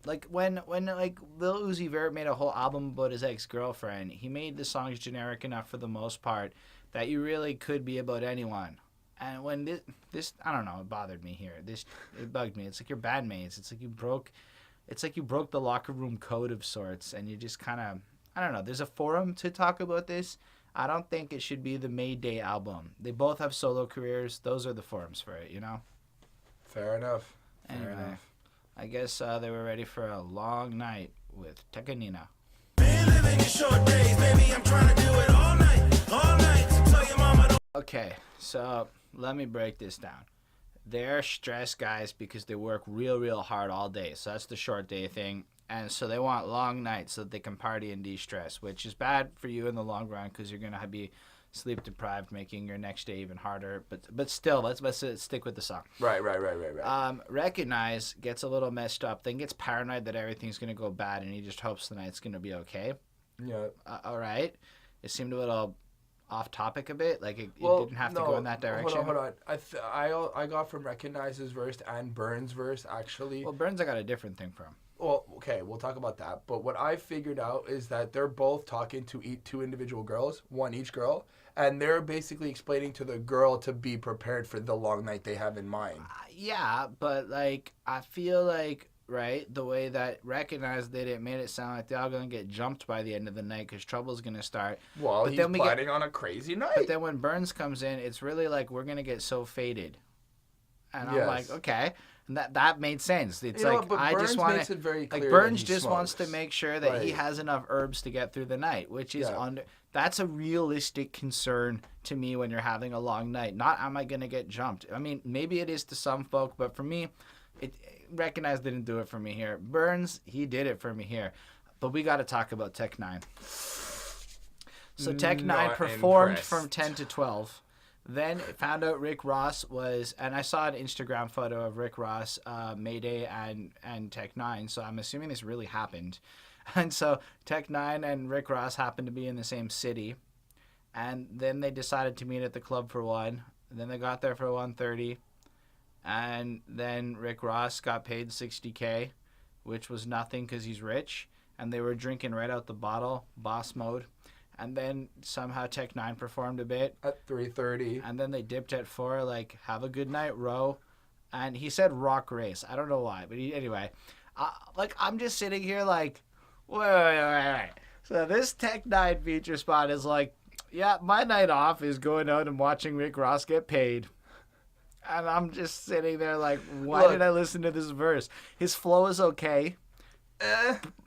Speaker 1: like when like Lil Uzi Vert made a whole album about his ex-girlfriend, he made the songs generic enough for the most part that you really could be about anyone. And when this I don't know, it bothered me here. It bugged me. It's like you're bandmates. It's like you broke the locker room code of sorts, and you just kind of, I don't know. There's a forum to talk about this. I don't think it should be the Mayday album. They both have solo careers. Those are the forums for it, you know?
Speaker 2: Fair enough.
Speaker 1: Anyway,
Speaker 2: Fair enough.
Speaker 1: I guess they were ready for a long night with Tekanina. Okay, so let me break this down. They're stressed guys because they work real hard all day. So that's the short day thing. And so they want long nights so that they can party and de-stress, which is bad for you in the long run because you're going to be sleep deprived, making your next day even harder. But still, let's stick with the song.
Speaker 2: Right.
Speaker 1: Recognize gets a little messed up, then gets paranoid that everything's going to go bad, and he just hopes the night's going to be okay.
Speaker 2: Yeah.
Speaker 1: All right. It seemed a little off topic a bit. Like it didn't have to go in that direction.
Speaker 2: Hold on. I got from Recogniz's verse and Burns' verse, actually.
Speaker 1: Well, Burns I got a different thing from.
Speaker 2: Well, okay, we'll talk about that. But what I figured out is that they're both talking to two individual girls, one each girl, and they're basically explaining to the girl to be prepared for the long night they have in mind.
Speaker 1: Yeah, but like I feel like, right, the way that Recognize did it made it sound like they're all going to get jumped by the end of the night because trouble's going to start.
Speaker 2: Well, but he's planning on a crazy night.
Speaker 1: But then when Burns comes in, it's really like we're going to get so faded. And I'm like, okay. And that made sense. It's like
Speaker 2: but
Speaker 1: I
Speaker 2: Burns
Speaker 1: just want
Speaker 2: makes it very clear
Speaker 1: like Burns
Speaker 2: that he
Speaker 1: just
Speaker 2: smokes.
Speaker 1: wants to make sure that he has enough herbs to get through the night, which is that's a realistic concern to me when you're having a long night. Not am I going to get jumped? I mean, maybe it is to some folk, but for me, Recognize didn't do it for me here. Burns, he did it for me here. But we got to talk about Tech 9. So Tech 9 performed from 10 to 12. Then found out Rick Ross was, and I saw an Instagram photo of Rick Ross, Mayday, and Tech 9, so I'm assuming this really happened. And so Tech 9 and Rick Ross happened to be in the same city, and then they decided to meet at the club for 1, and then they got there for 1:30, and then Rick Ross got paid $60K, which was nothing because he's rich, and they were drinking right out the bottle, boss mode. And then somehow Tech 9 performed a bit.
Speaker 2: At 3:30.
Speaker 1: And then they dipped at 4, like, have a good night, Ro. And he said rock race. I don't know why. But anyway. I'm just sitting here like, wait. So this Tech 9 feature spot is like, yeah, my night off is going out and watching Rick Ross get paid. And I'm just sitting there like, why did I listen to this verse? His flow is okay.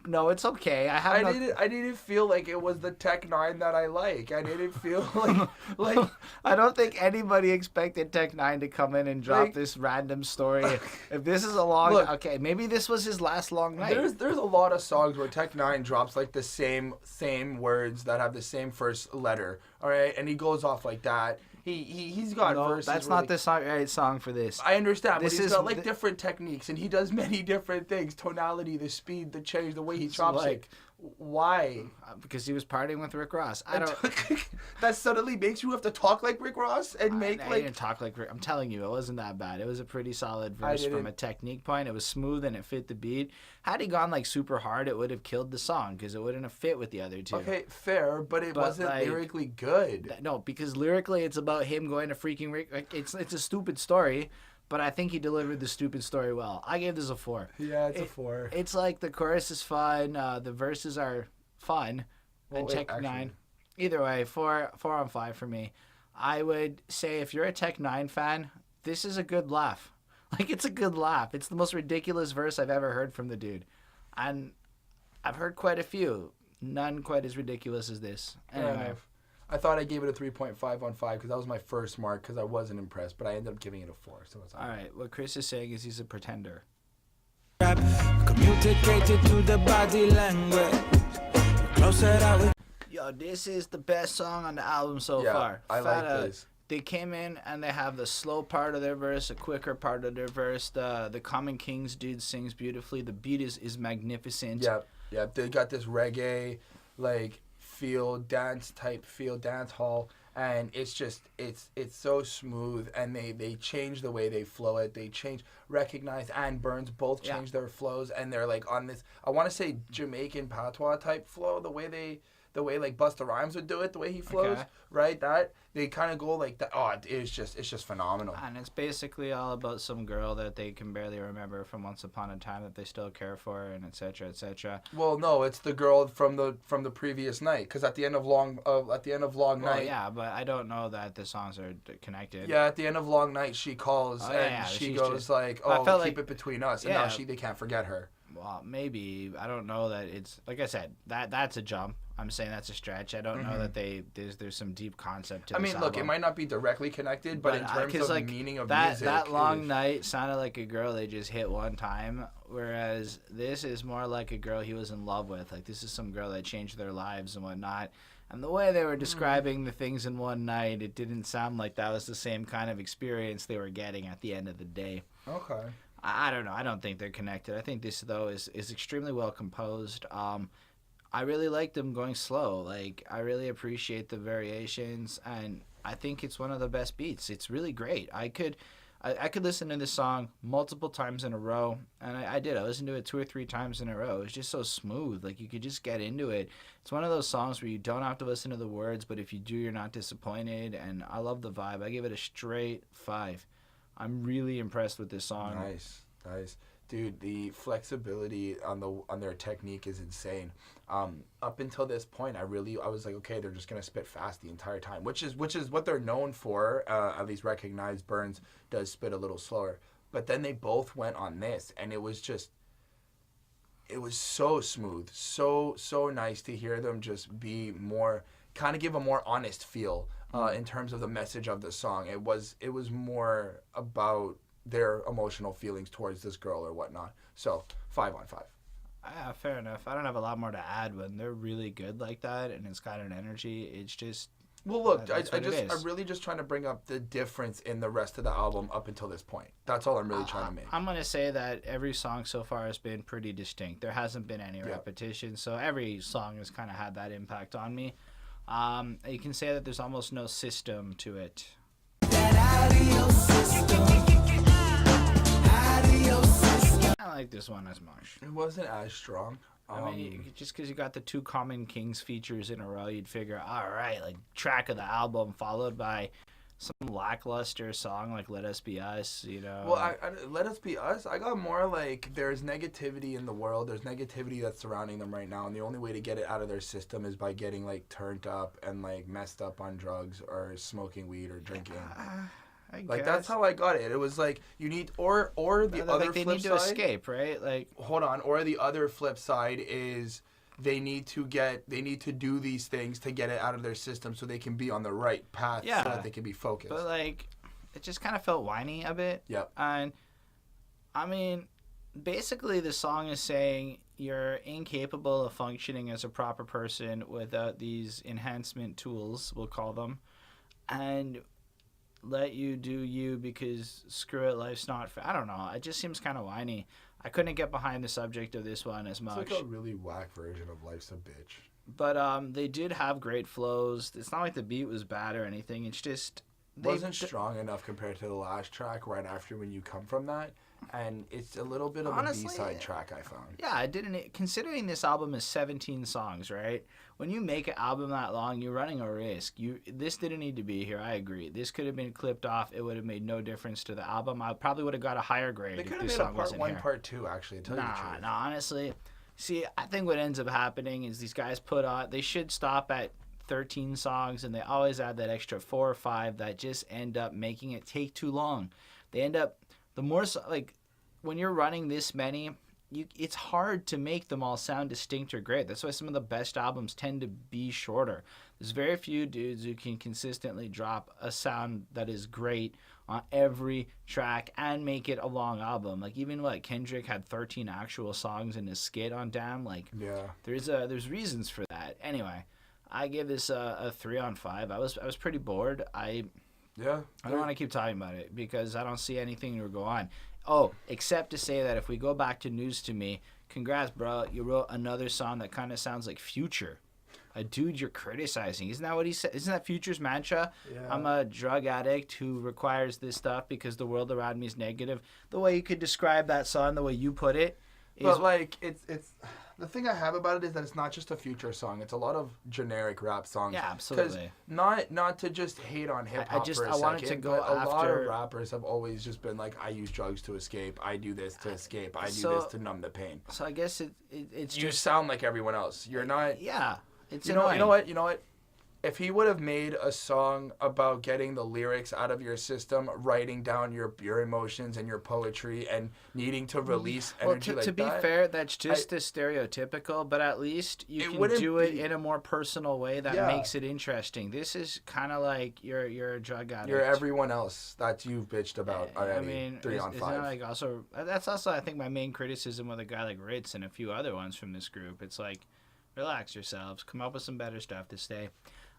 Speaker 1: No, it's okay. I
Speaker 2: didn't feel like it was the Tech 9 that I like. I didn't feel like
Speaker 1: I don't think anybody expected Tech 9 to come in and drop this random story. If this is a long okay, maybe this was his last long night.
Speaker 2: There's a lot of songs where Tech 9 drops like the same words that have the same first letter. All right, and he goes off like that. He's got verses.
Speaker 1: That's not the right song for this.
Speaker 2: I understand, but he's got like different techniques, and he does many different things. Tonality, the speed, the change, the way he chops it. Why?
Speaker 1: Because he was partying with Rick Ross. I don't.
Speaker 2: That suddenly makes you have to talk like Rick Ross and
Speaker 1: I didn't talk like Rick. I'm telling you, it wasn't that bad. It was a pretty solid verse from a technique point. It was smooth and it fit the beat. Had he gone like super hard, it would have killed the song because it wouldn't have fit with the other two.
Speaker 2: Okay, fair, but it wasn't like, lyrically good.
Speaker 1: No, because lyrically it's about him going to freaking Rick. Like, it's a stupid story. But I think he delivered the stupid story well. I gave this a 4.
Speaker 2: Yeah, it's a 4.
Speaker 1: It's like the chorus is fun. The verses are fun. And Tech 9. Either way, 4 on 5 for me. I would say if you're a Tech 9 fan, this is a good laugh. Like, it's a good laugh. It's the most ridiculous verse I've ever heard from the dude. And I've heard quite a few. None quite as ridiculous as this. Anyway.
Speaker 2: I thought I gave it a 3.5 on 5 because that was my first mark because I wasn't impressed, but I ended up giving it a 4. So it's all
Speaker 1: right. What Chris is saying is he's a pretender.
Speaker 3: Communicated to the body language.
Speaker 1: Yo, this is the best song on the album so far.
Speaker 2: I like this.
Speaker 1: They came in and they have the slow part of their verse, a quicker part of their verse. The Common Kings dude sings beautifully. The beat is magnificent.
Speaker 2: Yeah. They got this reggae, like, dance hall, and it's just it's so smooth, and they change the way they flow it. They change Recognize and Burns both change their flows, and they're like on this, I want to say Jamaican patois type flow, the way like Busta Rhymes would do it, the way he flows, right? That they kind of go like that. Oh, it's just phenomenal.
Speaker 1: And it's basically all about some girl that they can barely remember from once upon a time that they still care for, and etc. etc.
Speaker 2: Well, no, it's the girl from the previous night, because at the end of Long Night.
Speaker 1: Yeah, but I don't know that the songs are connected.
Speaker 2: Yeah, at the end of Long Night, she calls she goes just, like, "Oh, keep it between us," and now they can't forget her.
Speaker 1: Well, maybe. I don't know that it's, like I said, that's a jump. I'm saying that's a stretch. I don't know that there's some deep concept to this
Speaker 2: look,
Speaker 1: album.
Speaker 2: it might not be directly connected, but in terms of like, meaning of music.
Speaker 1: That Long Night sounded like a girl they just hit one time, whereas this is more like a girl he was in love with. Like, this is some girl that changed their lives and whatnot. And the way they were describing the things in one night, it didn't sound like that was the same kind of experience they were getting at the end of the day.
Speaker 2: Okay.
Speaker 1: I don't know. I don't think they're connected. I think this, though, is extremely well composed. I really like them going slow. Like, I really appreciate the variations, and I think it's one of the best beats. It's really great. I could listen to this song multiple times in a row, and I did. I listened to it 2 or 3 times in a row. It's just so smooth. Like, you could just get into it. It's one of those songs where you don't have to listen to the words, but if you do, you're not disappointed, and I love the vibe. I give it a straight 5. I'm really impressed with this song.
Speaker 2: Nice. Dude, the flexibility on their technique is insane. Up until this point, I was like, okay, they're just gonna spit fast the entire time, which is what they're known for. At least Recognize Burns does spit a little slower, but then they both went on this, and it was so smooth, so nice to hear them just be more, kind of give a more honest feel in terms of the message of the song. It was more about their emotional feelings towards this girl or whatnot. So 5 on 5.
Speaker 1: Yeah, fair enough. I don't have a lot more to add. When they're really good like that and it's got an energy, it's just...
Speaker 2: Well, look, I'm really just trying to bring up the difference in the rest of the album up until this point. That's all I'm really trying to make.
Speaker 1: I'm going to say that every song so far has been pretty distinct. There hasn't been any repetition, so every song has kind of had that impact on me. You can say that there's almost no system to it. I don't like this one as much.
Speaker 2: It wasn't as strong.
Speaker 1: I mean, just because you got the 2 Common Kings features in a row, you'd figure, all right, like, track of the album followed by some lackluster song like Let Us Be Us, you know.
Speaker 2: Well, Let Us Be Us, I got more like, there's negativity in the world. There's negativity that's surrounding them right now, and the only way to get it out of their system is by getting, like, turned up and, like, messed up on drugs or smoking weed or drinking.
Speaker 1: I
Speaker 2: like,
Speaker 1: guess.
Speaker 2: that's how I got it. It was like, you need, or the other flip side.
Speaker 1: They need to escape, right? Like,
Speaker 2: hold on. Or the other flip side is they need to do these things to get it out of their system so they can be on the right path so that they can be focused.
Speaker 1: But, like, it just kind of felt whiny a bit.
Speaker 2: Yep.
Speaker 1: And, I mean, basically the song is saying you're incapable of functioning as a proper person without these enhancement tools, we'll call them, and let you do you because screw it, life's not fair. I don't know. It just seems kind of whiny. I couldn't get behind the subject of this one as much.
Speaker 2: It's like a really whack version of Life's a Bitch.
Speaker 1: But they did have great flows. It's not like the beat was bad or anything. It's just...
Speaker 2: wasn't strong enough compared to the last track right after When You Come From That. And it's a little bit of a B-side track, I found.
Speaker 1: Yeah, I didn't... Considering this album is 17 songs, right? When you make an album that long, you're running a risk. This didn't need to be here, I agree. This could have been clipped off. It would have made no difference to the album. I probably would have got a higher grade if this song wasn't here.
Speaker 2: They could have made a part 1, part 2, actually, to tell you the truth.
Speaker 1: Nah, honestly. See, I think what ends up happening is these guys put on... They should stop at 13 songs, and they always add that extra 4 or 5 that just end up making it take too long. They end up... The more... like, when you're running this many... it's hard to make them all sound distinct or great. That's why some of the best albums tend to be shorter. There's very few dudes who can consistently drop a sound that is great on every track and make it a long album. Like, even Kendrick had 13 actual songs in his skit on Damn. Like,
Speaker 2: yeah,
Speaker 1: there's reasons for that. Anyway, I give this a 3 on 5. I was pretty bored. I don't want to keep talking about it because I don't see anything to go on. Oh, except to say that if we go back to News to Me, congrats, bro. You wrote another song that kind of sounds like Future. a dude you're criticizing. Isn't that what he said? Isn't that Future's mantra?
Speaker 2: Yeah.
Speaker 1: I'm a drug addict who requires this stuff because the world around me is negative. The way you could describe that song, the way you put it, is...
Speaker 2: But, like, it's... The thing I have about it is that it's not just a Future song. It's a lot of generic rap songs.
Speaker 1: Yeah, absolutely.
Speaker 2: Not to just hate on hip-hop for a second,
Speaker 1: wanted to go
Speaker 2: but a lot
Speaker 1: after...
Speaker 2: of rappers have always just been like, I use drugs to escape. I do this to escape. I do this to numb the pain.
Speaker 1: So I guess it's
Speaker 2: you
Speaker 1: just...
Speaker 2: sound like everyone else. You're not...
Speaker 1: Yeah. It's
Speaker 2: You know what? If he would have made a song about getting the lyrics out of your system, writing down your emotions and your poetry and needing to release energy
Speaker 1: to be fair, that's just as stereotypical, but at least you can do it in a more personal way that makes it interesting. This is kind of like you're a drug addict.
Speaker 2: You're everyone else that you've bitched about already.
Speaker 1: I mean,
Speaker 2: 3 on 5.
Speaker 1: Like also, that's also, I think, my main criticism with a guy like Ritz and a few other ones from this group. It's like, relax yourselves, come up with some better stuff to stay.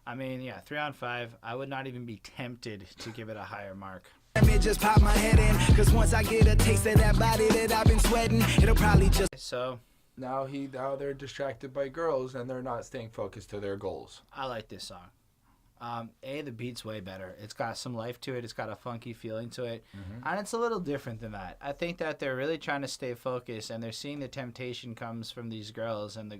Speaker 1: I mean, yeah, 3 on 5. I would not even be tempted to give it a higher mark.
Speaker 3: Let me just pop my head in, cause once I get a taste of that body that I've been sweating, it'll probably just...
Speaker 1: So...
Speaker 2: Now they're distracted by girls and they're not staying focused to their goals.
Speaker 1: I like this song. The beat's way better. It's got some life to it. It's got a funky feeling to it. Mm-hmm. And it's a little different than that. I think that they're really trying to stay focused and they're seeing the temptation comes from these girls and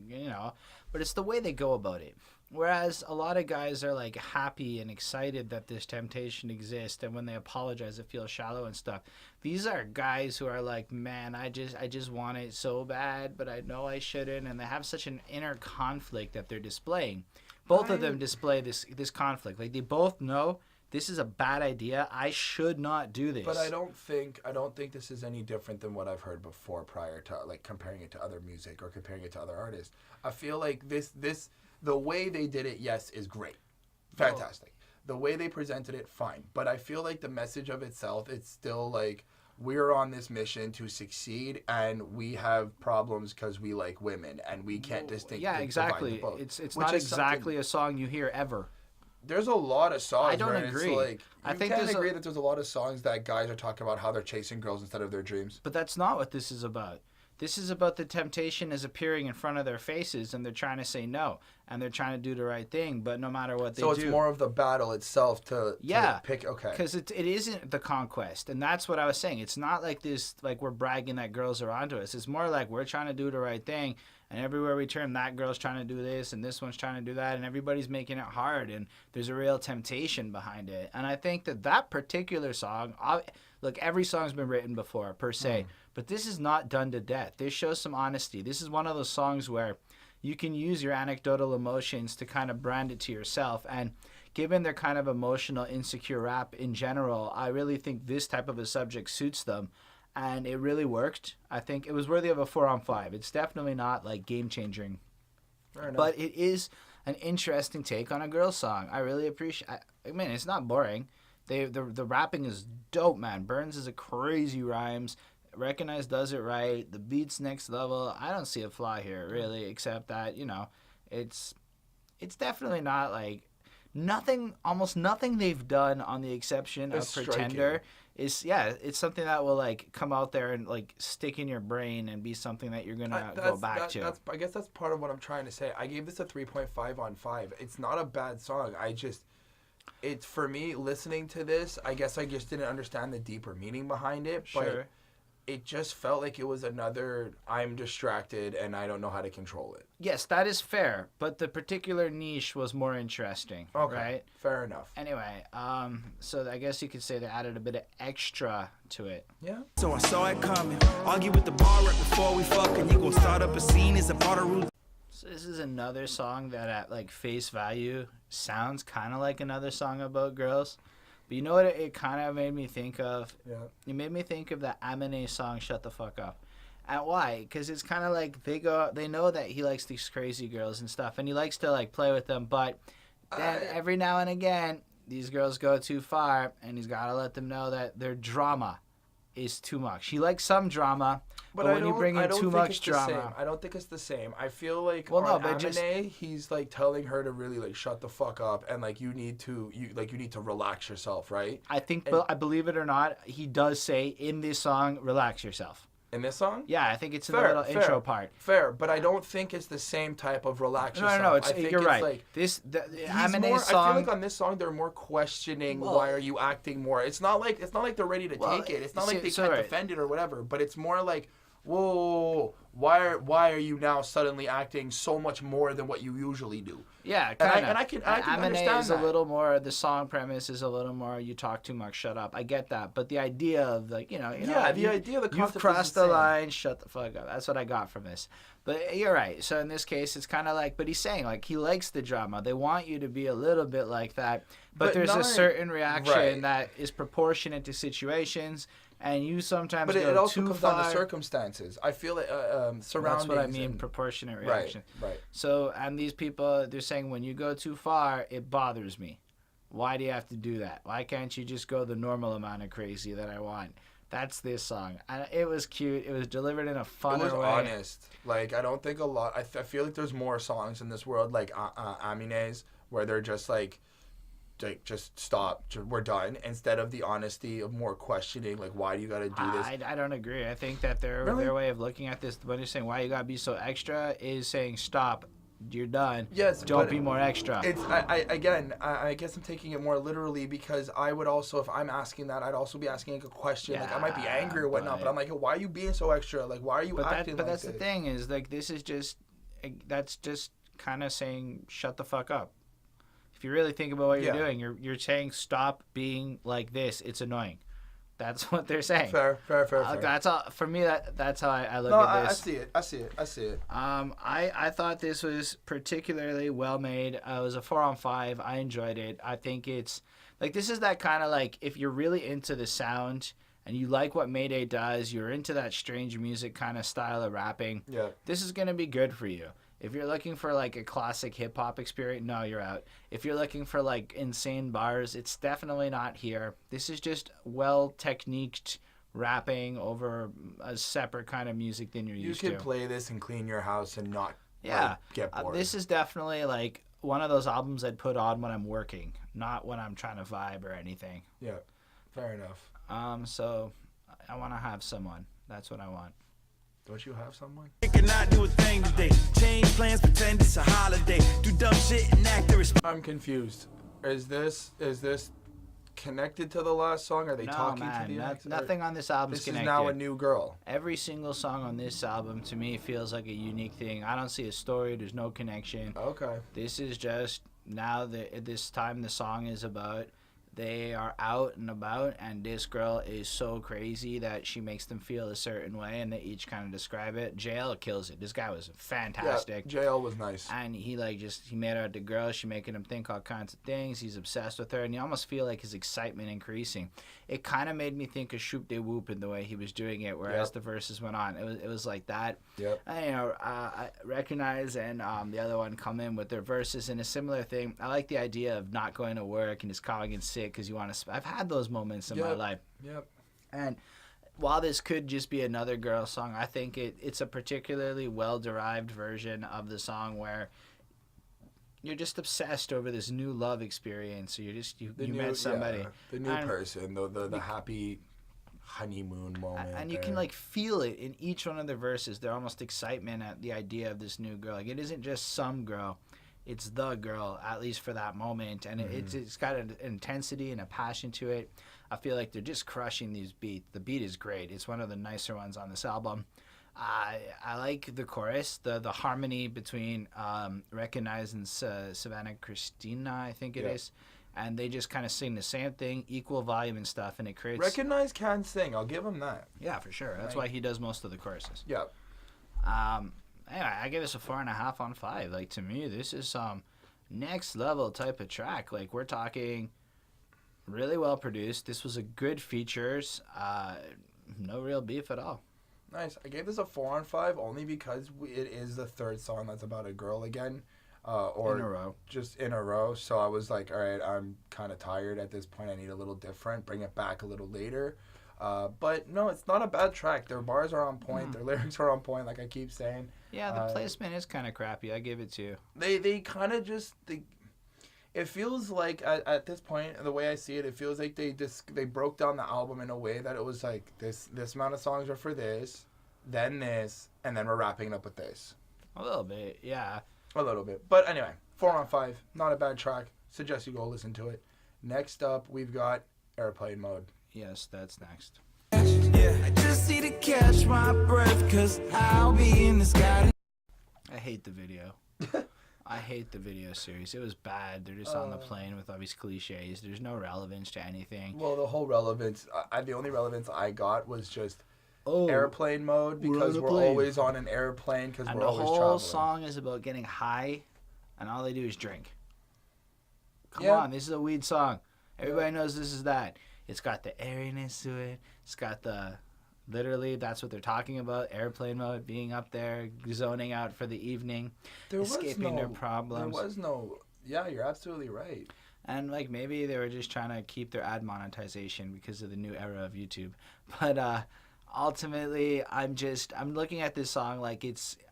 Speaker 1: but it's the way they go about it. Whereas a lot of guys are like happy and excited that this temptation exists, and when they apologize, it feels shallow and stuff. These are guys who are like, man, I just want it so bad, but I know I shouldn't, and they have such an inner conflict that they're displaying. Both of them display this conflict. Like they both know this is a bad idea. I should not do this.
Speaker 2: But I don't think this is any different than what I've heard before prior to like comparing it to other music or comparing it to other artists. I feel like this the way they did it, yes, is great. Fantastic. The way they presented it, fine. But I feel like the message of itself, it's still like, we're on this mission to succeed, and we have problems because we like women, and we can't distinguish.
Speaker 1: Yeah, exactly. It's not exactly a song you hear ever.
Speaker 2: There's a lot of songs.
Speaker 1: I don't agree.
Speaker 2: It's like, I can't agree that there's a lot of songs that guys are talking about how they're chasing girls instead of their dreams.
Speaker 1: But that's not what this is about. This is about the temptation is appearing in front of their faces, and they're trying to say no, and they're trying to do the right thing, but no matter what they do.
Speaker 2: So it's more of the battle itself to pick, okay.
Speaker 1: Because it isn't the conquest, and that's what I was saying. It's not like this, like we're bragging that girls are onto us. It's more like we're trying to do the right thing, and everywhere we turn, that girl's trying to do this, and this one's trying to do that, and everybody's making it hard, and there's a real temptation behind it. And I think that particular song, look, every song's been written before, per se, but this is not done to death. This shows some honesty. This is one of those songs where you can use your anecdotal emotions to kind of brand it to yourself. And given their kind of emotional, insecure rap in general, I really think this type of a subject suits them. And it really worked. I think it was worthy of a 4 on 5. It's definitely not like game-changing. But it is an interesting take on a girl song. I really appreciate I mean, it's not boring. The rapping is dope, man. Burns is a crazy rhymes. Recognize does it right. The beat's next level. I don't see a flaw here, really, except that, it's definitely not like almost nothing they've done on the exception of Pretender it's something that will like come out there and like stick in your brain and be something that you're going to go back to.
Speaker 2: I guess that's part of what I'm trying to say. I gave this a 3.5 on 5. It's not a bad song. It's for me, listening to this, I guess I just didn't understand the deeper meaning behind it.
Speaker 1: Sure.
Speaker 2: But it just felt like it was another, I'm distracted and I don't know how to control it.
Speaker 1: Yes, that is fair. But the particular niche was more interesting. Okay. Right?
Speaker 2: Fair enough.
Speaker 1: Anyway, so I guess you could say they added a bit of extra to it.
Speaker 2: Yeah.
Speaker 3: So I saw it coming. Argue with the bar right before we fuck, and you gon' start up a scene as a part of routine.
Speaker 1: So this is another song that at like face value sounds kind of like another song about girls. But you know what it kind of made me think of?
Speaker 2: Yeah.
Speaker 1: It made me think of the Amine song Shut the Fuck Up. And why? Because it's kind of like they know that he likes these crazy girls and stuff, and he likes to like play with them, but then every now and again these girls go too far, and he's got to let them know that their drama is too much. He likes some drama, but when you bring in too much drama,
Speaker 2: I don't think it's the same. I feel like Amine, he's like telling her to really like shut the fuck up and like you need to relax yourself, right?
Speaker 1: I think, I believe it or not, he does say in this song, relax yourself.
Speaker 2: In this song?
Speaker 1: Yeah, I think it's in the little intro part.
Speaker 2: Fair, but I don't think it's the same type of relax yourself.
Speaker 1: No,
Speaker 2: I think
Speaker 1: you're
Speaker 2: it's
Speaker 1: right.
Speaker 2: Like,
Speaker 1: Aminé's song.
Speaker 2: I feel like on this song they're more questioning why are you acting more. It's not like they're ready to take it. It's not like they can't defend it or whatever. But it's more like, whoa, why are you now suddenly acting so much more than what you usually do?
Speaker 1: Yeah, kind of.
Speaker 2: And I can understand
Speaker 1: is
Speaker 2: that.
Speaker 1: a little more. The song premise is a little more. You talk too much, shut up. I get that, but the idea of like the
Speaker 2: idea of the concept
Speaker 1: you've crossed
Speaker 2: is
Speaker 1: the
Speaker 2: insane.
Speaker 1: line. Shut the fuck up. That's what I got from this. But you're right. So in this case, it's kind of like. But he's saying like he likes the drama. They want you to be a little bit like that. But there's a certain reaction that is proportionate to situations. And you sometimes
Speaker 2: but it also comes down to circumstances. I feel it surroundings.
Speaker 1: That's what I mean, proportionate reaction.
Speaker 2: Right.
Speaker 1: So, and these people, they're saying when you go too far, it bothers me. Why do you have to do that? Why can't you just go the normal amount of crazy that I want? That's this song. And it was cute. It was delivered in a funner way.
Speaker 2: It was honest. Like, I don't think a lot... I feel like there's more songs in this world, like Aminé's, where they're just like just stop, we're done, instead of the honesty of more questioning, like, why do you gotta do this?
Speaker 1: I don't agree. I think that their way of looking at this, when they're saying why you gotta be so extra, is saying stop, you're done.
Speaker 2: Yes,
Speaker 1: don't be more extra.
Speaker 2: It's I guess I'm taking it more literally, because I would also, if I'm asking that, I'd also be asking like a question. Like, I might be angry or whatnot, but I'm like, why are you being so extra? Like, why are you acting
Speaker 1: but
Speaker 2: like
Speaker 1: that's
Speaker 2: this?
Speaker 1: the thing, is like, this is just, that's just kind of saying shut the fuck up. If you really think about what you're doing, you're saying stop being like this. It's annoying. That's what they're saying.
Speaker 2: Fair.
Speaker 1: That's all for me. That's how I look at this.
Speaker 2: I see it.
Speaker 1: I thought this was particularly well made. It was a 4-on-5. I enjoyed it. I think it's like, this is that kind of like, if you're really into the sound and you like what Mayday does, you're into that strange music kind of style of rapping.
Speaker 2: Yeah.
Speaker 1: This is gonna be good for you. If you're looking for like a classic hip hop experience, no, you're out. If you're looking for like insane bars, it's definitely not here. This is just well techniqued rapping over a separate kind of music than you're used to.
Speaker 2: You could play this and clean your house and not get bored.
Speaker 1: This is definitely like one of those albums I'd put on when I'm working, not when I'm trying to vibe or anything.
Speaker 2: Yeah, fair enough.
Speaker 1: So I want to have someone. That's what I want.
Speaker 2: Don't you have someone?
Speaker 3: Cannot do a thing today. Change plans, pretend it's a holiday. Do dumb shit and act
Speaker 2: I'm confused. Is this connected to the last song? Are they talking to the next?
Speaker 1: Nothing on this album is connected.
Speaker 2: This is now a new girl.
Speaker 1: Every single song on this album to me feels like a unique thing. I don't see a story. There's no connection.
Speaker 2: Okay.
Speaker 1: This is just now that this time the song is about. They are out and about, and this girl is so crazy that she makes them feel a certain way, and they each kind of describe it. JL kills it. This guy was fantastic.
Speaker 2: Yeah, JL was nice.
Speaker 1: And he made out the girl. She making him think all kinds of things. He's obsessed with her, and you almost feel like his excitement increasing. It kind of made me think of Shoop De Whoop in the way he was doing it, whereas the verses went on. It was like that.
Speaker 2: Yep.
Speaker 1: I Recognize and the other one come in with their verses in a similar thing. I like the idea of not going to work and just calling in sick because you want to. I've had those moments in my life.
Speaker 2: Yep.
Speaker 1: And while this could just be another girl song, I think it's a particularly well-derived version of the song where you're just obsessed over this new love experience. So you met somebody,
Speaker 2: the new person, the happy honeymoon moment,
Speaker 1: and you can like feel it in each one of the verses. They're almost excitement at the idea of this new girl. Like, it isn't just some girl. It's the girl, at least for that moment, and it's got an intensity and a passion to it. I feel like they're just crushing these beats. The beat is great. It's one of the nicer ones on this album. I like the chorus, the harmony between Recognize and Savannah, Cristina, I think it is, and they just kind of sing the same thing, equal volume and stuff, and it creates.
Speaker 2: Recognize can sing. I'll give him that.
Speaker 1: Yeah, for sure. That's why he does most of the choruses.
Speaker 2: Yeah.
Speaker 1: Anyway, I give this a 4.5 on 5. Like, to me, this is some next level type of track. Like, we're talking really well produced. This was a good features. No real beef at all.
Speaker 2: Nice. I gave this a 4 on 5 only because it is the third song that's about a girl again. Or
Speaker 1: in a row.
Speaker 2: Just in a row. So I was like, all right, I'm kind of tired at this point. I need a little different. Bring it back a little later. But no, it's not a bad track. Their bars are on point. Their lyrics are on point, like I keep saying.
Speaker 1: Yeah, the placement is kind of crappy. I give it to you.
Speaker 2: They kind of just... It feels like, at this point, the way I see it, it feels like they broke down the album in a way that it was like, this amount of songs are for this. then this, and then we're wrapping it up with this.
Speaker 1: A little bit, yeah.
Speaker 2: A little bit. But anyway, 4 on 5. Not a bad track. Suggest you go listen to it. Next up, we've got Airplane Mode.
Speaker 1: Yes, that's next.
Speaker 3: Yeah, I just need to catch my breath, cause I'll be in the sky.
Speaker 1: I hate the video. I hate the video series. It was bad. They're just on the plane with all these cliches. There's no relevance to anything.
Speaker 2: Well, the whole relevance, the only relevance I got was just airplane mode, because we're always on an airplane, because we're always traveling.
Speaker 1: And the whole song is about getting high, and all they do is drink. Come on, this is a weed song. Everybody knows this is that. It's got the airiness to it. It's got the... Literally, that's what they're talking about. Airplane mode, being up there, zoning out for the evening, escaping their problems.
Speaker 2: There was no... Yeah, you're absolutely right.
Speaker 1: And, like, maybe they were just trying to keep their ad monetization because of the new era of YouTube. But ultimately, I'm looking at this song like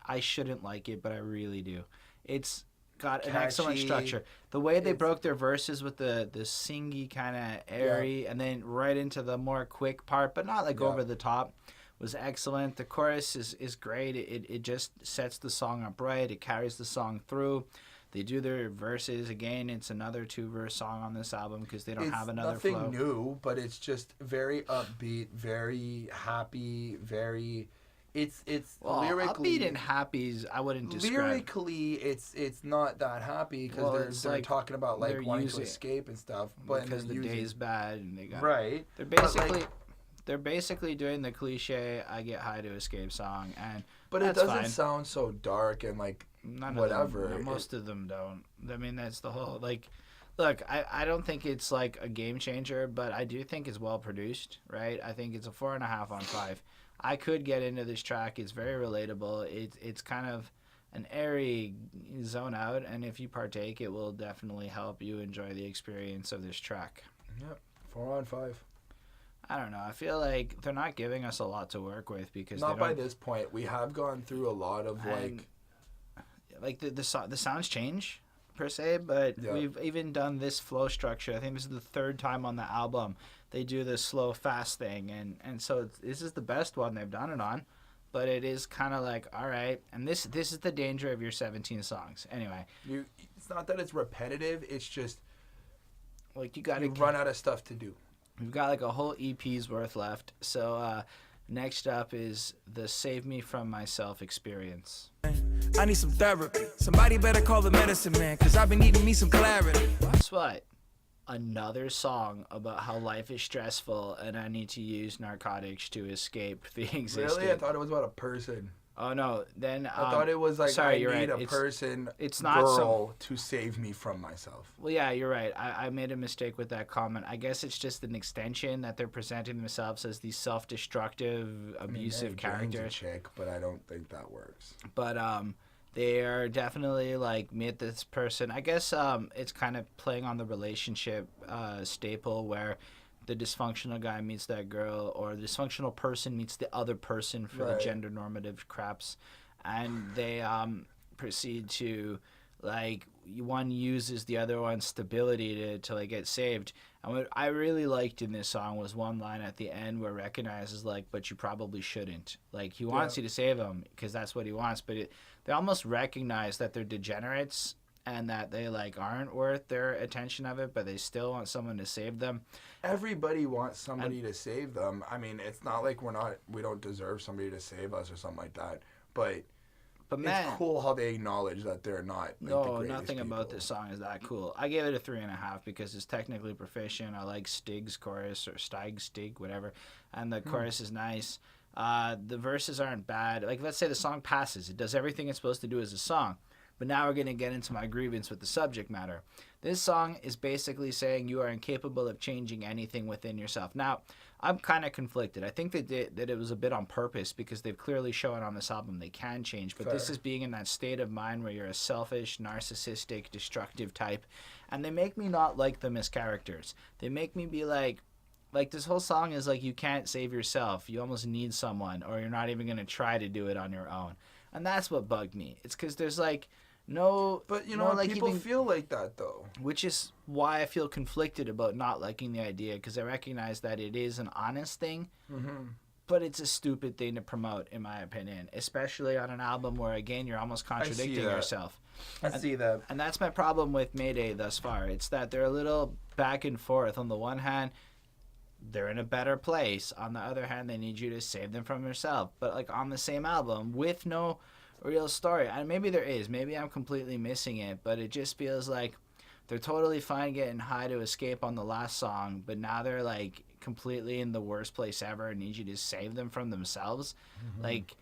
Speaker 1: I shouldn't like it, but I really do. It's got an excellent structure. The way they broke their verses with the singy kind of airy, and then right into the more quick part, but not like over the top, was excellent. The chorus is great. It just sets the song up right. It carries the song through. They do their verses again. It's another 2-verse song on this album because they don't have another flow.
Speaker 2: It's nothing new, but it's just very upbeat, very happy, very. It's lyrically
Speaker 1: upbeat and happy. I wouldn't describe.
Speaker 2: Lyrically, it's not that happy because they're talking about like wanting to escape and stuff. But
Speaker 1: because the day's bad and they got
Speaker 2: right.
Speaker 1: They're basically doing the cliche "I get high to escape" song,
Speaker 2: but it doesn't sound so dark and like whatever.
Speaker 1: Of them, most of them don't. I mean, that's the whole like. Look, I don't think it's like a game changer, but I do think it's well produced. Right? I think it's a 4.5 on 5. I could get into this track. It's very relatable. It's kind of an airy zone out, and if you partake, it will definitely help you enjoy the experience of this track.
Speaker 2: Yep, 4 on 5.
Speaker 1: I don't know. I feel like they're not giving us a lot to work with because
Speaker 2: not by this point. We have gone through a lot of
Speaker 1: the sounds change per se, but we've even done this flow structure. I think this is the 3rd time on the album they do this slow fast thing, and so this is the best one they've done it on, but it is kind of like, all right, and this is the danger of your 17 songs anyway.
Speaker 2: It's not that it's repetitive, it's just
Speaker 1: like you
Speaker 2: run out of stuff to do.
Speaker 1: We've got like a whole EP's worth left. So next up is the Save Me From Myself experience.
Speaker 3: I need some therapy. Somebody better call the medicine man, because I've been needing me some clarity.
Speaker 1: Guess what? Another song about how life is stressful and I need to use narcotics to escape the existence.
Speaker 2: Really? I thought it was about a person.
Speaker 1: Oh no! Then
Speaker 2: I thought it was like I need a person,
Speaker 1: it's not
Speaker 2: girl to save me from myself.
Speaker 1: Well, yeah, you're right. I made a mistake with that comment. I guess it's just an extension that they're presenting themselves as these self-destructive, abusive characters.
Speaker 2: Chick, but I don't think that works.
Speaker 1: But they are definitely like meet this person. I guess it's kind of playing on the relationship staple where the dysfunctional guy meets that girl, or the dysfunctional person meets the other person for the gender normative craps, and they proceed to like one uses the other one's stability to like get saved. And what I really liked in this song was one line at the end where recognizes like, but you probably shouldn't. Like he wants you to save him because that's what he wants, but they almost recognize that they're degenerates and that they like aren't worth their attention of it, but they still want someone to save them.
Speaker 2: Everybody wants somebody to save them. I mean, it's not like we don't deserve somebody to save us or something like that. But man, it's cool how they acknowledge that they're not. Like,
Speaker 1: no, nothing about this song is that cool. I gave it a 3.5 because it's technically proficient. I like Stige's chorus, or Stige, whatever, and the chorus is nice. The verses aren't bad. Like, let's say the song passes. It does everything it's supposed to do as a song. But now we're going to get into my grievance with the subject matter. This song is basically saying you are incapable of changing anything within yourself. Now, I'm kind of conflicted. I think that it was a bit on purpose because they've clearly shown on this album they can change. But this is being in that state of mind where you're a selfish, narcissistic, destructive type. And they make me not like them as characters. They make me be like this whole song is like you can't save yourself. You almost need someone, or you're not even going to try to do it on your own. And that's what bugged me. It's because there's like... No,
Speaker 2: but you know, like people feel like that though.
Speaker 1: Which is why I feel conflicted about not liking the idea, because I recognize that it is an honest thing. Mm-hmm. but it's a stupid thing to promote, in my opinion, especially on an album where, again, you're almost contradicting yourself.
Speaker 2: I see that.
Speaker 1: And that's my problem with Mayday thus far. It's that they're a little back and forth. On the one hand, they're in a better place. On the other hand, they need you to save them from yourself. But like on the same album with no real story. And maybe there is. Maybe I'm completely missing it. But it just feels like they're totally fine getting high to escape on the last song. But now they're like completely in the worst place ever and need you to save them from themselves. Like,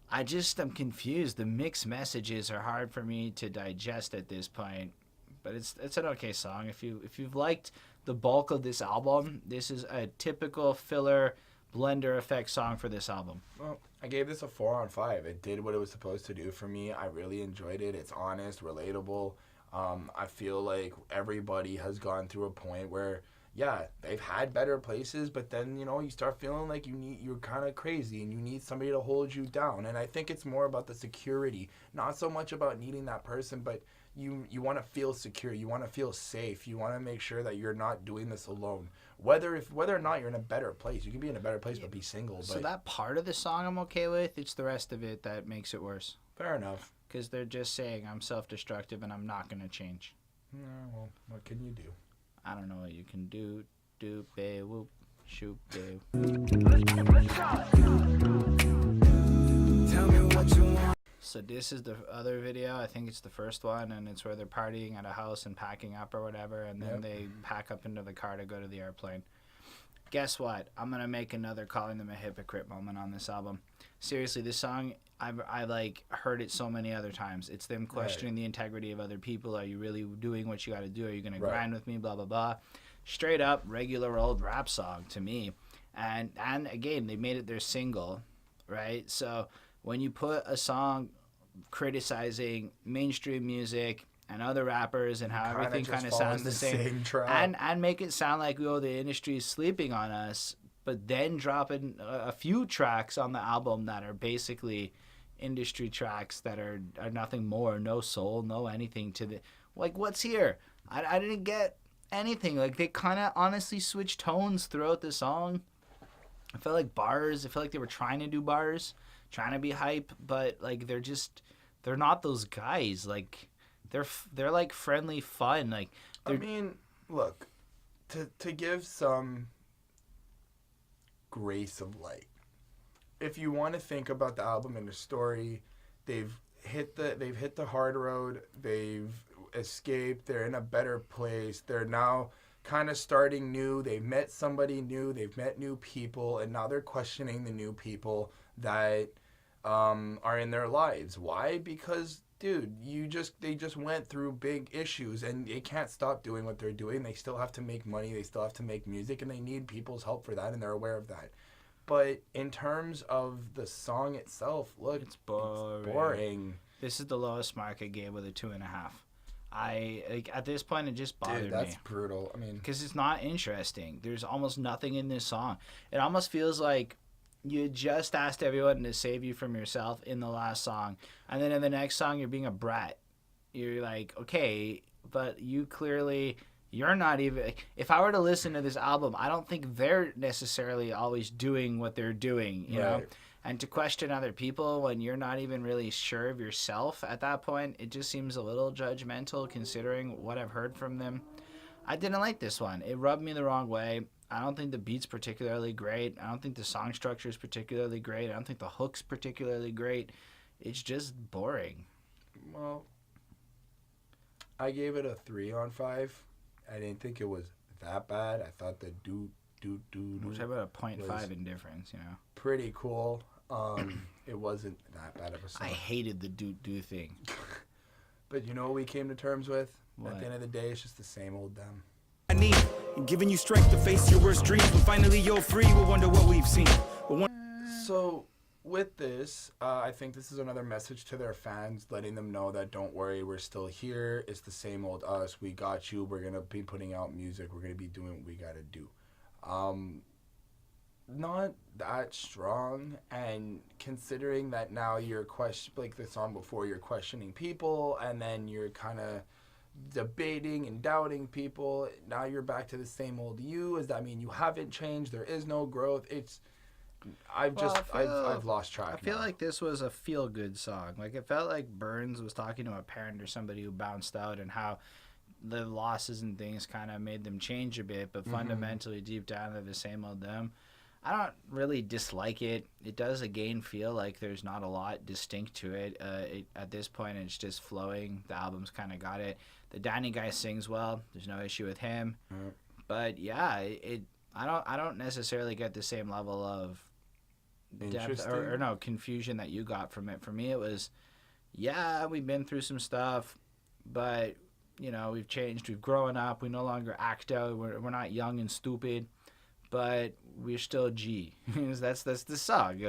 Speaker 1: I just am confused. The mixed messages are hard for me to digest at this point. But it's an okay song. If you've liked the bulk of this album, this is a typical filler blender effect song for this album.
Speaker 2: Well, I gave this a 4 on 5. It did what it was supposed to do for me. I really enjoyed it. It's honest, relatable. I feel like everybody has gone through a point where, yeah, they've had better places, but then, you know, you start feeling like you're kind of crazy and you need somebody to hold you down. And I think it's more about the security, not so much about needing that person, but you want to feel secure. You want to feel safe. You want to make sure that you're not doing this alone. Whether or not you're in a better place. You can be in a better place but be single.
Speaker 1: So that part of the song I'm okay with. It's the rest of it that makes it worse.
Speaker 2: Fair enough.
Speaker 1: Because they're just saying I'm self-destructive and I'm not going to change.
Speaker 2: Yeah, well, what can you do?
Speaker 1: I don't know what you can do. Do, be, whoop, shoot, be.
Speaker 3: Tell me what you want.
Speaker 1: So this is the other video. I think it's the first one, and it's where they're partying at a house and packing up or whatever, and then they pack up into the car to go to the airplane. Guess what? I'm going to make another calling them a hypocrite moment on this album. Seriously, this song, I like heard it so many other times. It's them questioning the integrity of other people. Are you really doing what you got to do? Are you going to grind with me? Blah, blah, blah. Straight up, regular old rap song to me. And again, they made it their single, right? So when you put a song criticizing mainstream music and other rappers and how everything kind of sounds the same and make it sound like, oh, the industry is sleeping on us, but then dropping a few tracks on the album that are basically industry tracks that are nothing more, no soul, no anything to the, like, what's here? I didn't get anything. Like, they kind of honestly switched tones throughout the song. I felt like bars. I felt like they were trying to do bars, trying to be hype, but like they're not those guys. Like they're like friendly fun. Like,
Speaker 2: I mean, look, to give some grace of light. If you want to think about the album and the story, they've hit the hard road. They've escaped. They're in a better place. They're now kind of starting new. They've met somebody new. They've met new people, and now they're questioning the new people that are in their lives. Why? Because, dude, they just went through big issues, and they can't stop doing what they're doing. They still have to make money. They still have to make music, and they need people's help for that, and they're aware of that. But in terms of the song itself, look,
Speaker 1: it's boring. This is the lowest mark I gave with a 2.5. At this point, it just bothered me.
Speaker 2: That's brutal. I mean,
Speaker 1: because it's not interesting. There's almost nothing in this song. It almost feels like you just asked everyone to save you from yourself in the last song, and then in the next song, you're being a brat. You're like, okay, but you're not even. If I were to listen to this album, I don't think they're necessarily always doing what they're doing, you know? And to question other people when you're not even really sure of yourself at that point, it just seems a little judgmental considering what I've heard from them. I didn't like this one. It rubbed me the wrong way. I don't think the beat's particularly great. I don't think the song structure is particularly great. I don't think the hook's particularly great. It's just boring.
Speaker 2: Well, I gave it a 3 on 5. I didn't think it was that bad. I thought the
Speaker 1: Which I about a 0.5 in difference, you know.
Speaker 2: Pretty cool. It wasn't that bad of a song.
Speaker 1: I hated the do thing.
Speaker 2: But you know what we came to terms with?
Speaker 1: What?
Speaker 2: At the end of the day, it's just the same old them.
Speaker 3: I need giving you strength to face your worst dreams. When finally you're free, we'll wonder what we've seen.
Speaker 2: So with this, I think this is another message to their fans, letting them know that don't worry, we're still here. It's the same old us. We got you. We're going to be putting out music. We're going to be doing what we got to do. Not that strong, and considering that now you're like the song before, you're questioning people, and then you're kind of debating and doubting people. Now you're back to the same old you. Does that mean you haven't changed? There is no growth. I've lost track.
Speaker 1: I feel like this was a feel good song. Like it felt like Burns was talking to a parent or somebody who bounced out, and how the losses and things kind of made them change a bit, but fundamentally deep down they're the same old them. I don't really dislike it. It does again feel like there's not a lot distinct to it. At this point it's just flowing. The album's kind of got it. The Danny guy sings well. There's no issue with him. But yeah, I don't necessarily get the same level of depth or no confusion that you got from it. For me, it was, yeah, we've been through some stuff, but you know, we've changed, we've grown up, we no longer act out, we're not young and stupid, but we're still G. that's the song.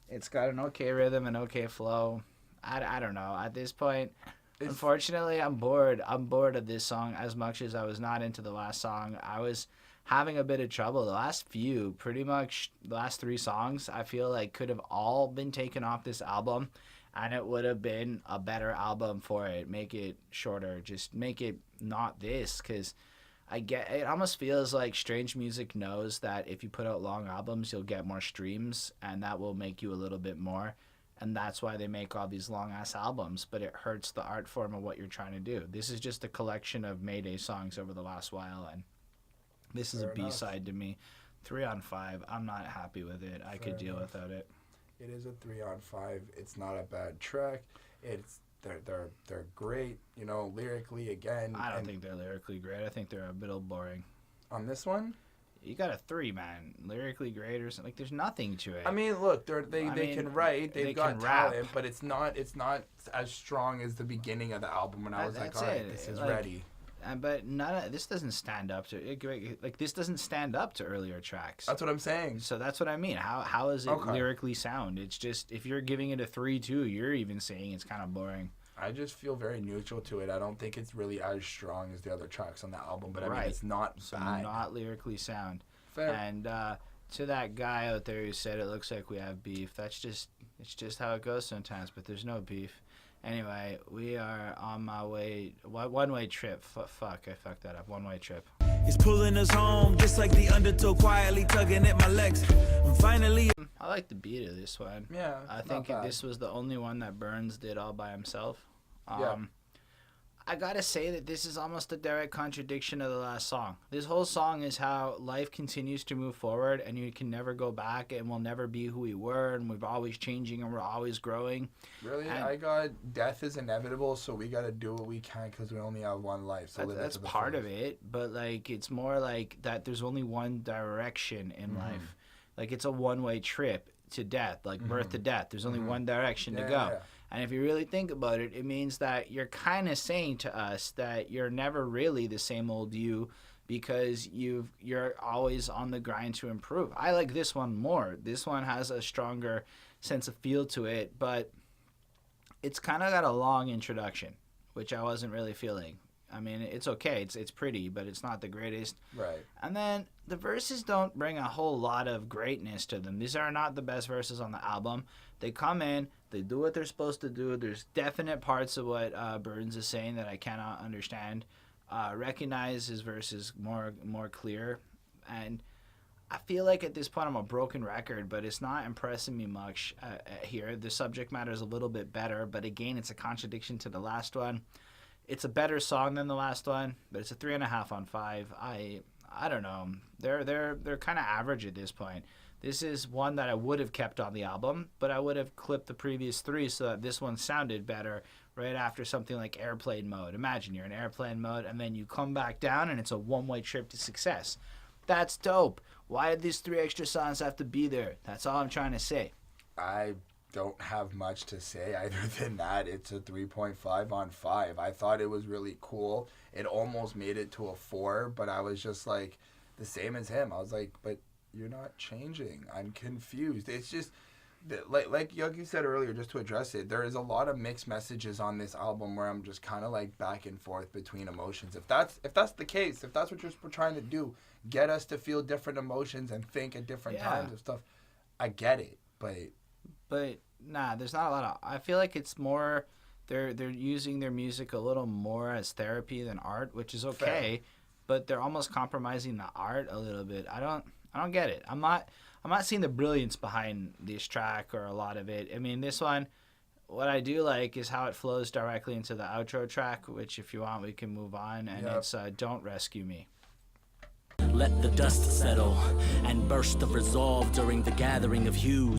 Speaker 1: It's got an okay rhythm, an okay flow. I don't know. At this point, unfortunately, I'm bored. I'm bored of this song as much as I was not into the last song. I was having a bit of trouble. The last few, pretty much the last 3 songs, I feel like could have all been taken off this album, and it would have been a better album for it. Make it shorter. Just make it not this, because it almost feels like Strange Music knows that if you put out long albums, you'll get more streams, and that will make you a little bit more. And that's why they make all these long-ass albums, but it hurts the art form of what you're trying to do. This is just a collection of Mayday songs over the last while, and this is a B-side to me. 3 on 5. I'm not happy with it. I could deal without it.
Speaker 2: It is a 3 on 5. It's not a bad track. They're great, you know, lyrically again.
Speaker 1: I don't think they're lyrically great. I think they're a bit boring.
Speaker 2: On this one?
Speaker 1: You got a 3, man. Lyrically great or something. Like, there's nothing to it.
Speaker 2: I mean, look, they can write. They've got talent, but it's not as strong as the beginning of the album when I was like, all right, this is ready.
Speaker 1: But this doesn't stand up to it. Like, this doesn't stand up to earlier tracks.
Speaker 2: That's what I'm saying.
Speaker 1: So that's what I mean. How is it lyrically sound? It's just, if you're giving it a 3-2, you're even saying it's kind of boring.
Speaker 2: I just feel very neutral to it. I don't think it's really as strong as the other tracks on the album, but I mean, it's not bad.
Speaker 1: Not lyrically sound.
Speaker 2: Fair.
Speaker 1: And to that guy out there who said it looks like we have beef, it's just how it goes sometimes, but there's no beef. Anyway, we are on my way, one-way trip. Fuck, I fucked that up. One-way trip.
Speaker 3: It's pulling us home, just like the undertow quietly tugging at my legs. And finally,
Speaker 1: I like the beat of this one.
Speaker 2: Yeah,
Speaker 1: I think this was the only one that Burns did all by himself. I gotta say that this is almost a direct contradiction of the last song. This whole song is how life continues to move forward, and you can never go back, and we'll never be who we were, and we're always changing, and we're always growing.
Speaker 2: Really? I got death is inevitable, so we gotta do what we can because we only have one life. So
Speaker 1: that's part of it, but like it's more like that there's only one direction in life. Like it's a one-way trip to death, like birth to death. There's only one direction to go. Yeah. And if you really think about it, it means that you're kind of saying to us that you're never really the same old you, because you're always on the grind to improve. I like this one more. This one has a stronger sense of feel to it, but it's kind of got a long introduction, which I wasn't really feeling. I mean, it's okay. It's pretty, but it's not the greatest.
Speaker 2: Right.
Speaker 1: And then the verses don't bring a whole lot of greatness to them. These are not the best verses on the album. They come in, they do what they're supposed to do. There's definite parts of what Burns is saying that I cannot understand. Recognize his verses more clear. And I feel like at this point I'm a broken record, but it's not impressing me much here. The subject matter is a little bit better, but again, it's a contradiction to the last one. It's a better song than the last one, but it's a 3.5 on 5. I don't know. They're kind of average at this point. This is one that I would have kept on the album, but I would have clipped the previous 3 so that this one sounded better right after something like airplane mode. Imagine you're in airplane mode and then you come back down and it's a one-way trip to success. That's dope. Why did these 3 extra songs have to be there? That's all I'm trying to say.
Speaker 2: I don't have much to say other than that. It's a 3.5 on 5. I thought it was really cool. It almost made it to a 4, but I was just like the same as him. I was like, but you're not changing. I'm confused. It's just like you said earlier, just to address it, there is a lot of mixed messages on this album where I'm just kind of like back and forth between emotions. If that's the case, if that's what you're trying to do, get us to feel different emotions and think at different times of stuff, I get it, but nah, there's not a lot of. I feel like it's more they're using their music a little more as therapy than art, which is okay. Fair. But they're almost compromising the art a little bit. I don't get it. I'm
Speaker 1: I'm not seeing the brilliance behind this track or a lot of it. I mean, this one, what I do like is how it flows directly into the outro track, which if you want, we can move on. And it's Don't Rescue Me.
Speaker 4: Let the dust settle and burst of resolve during the gathering of hues.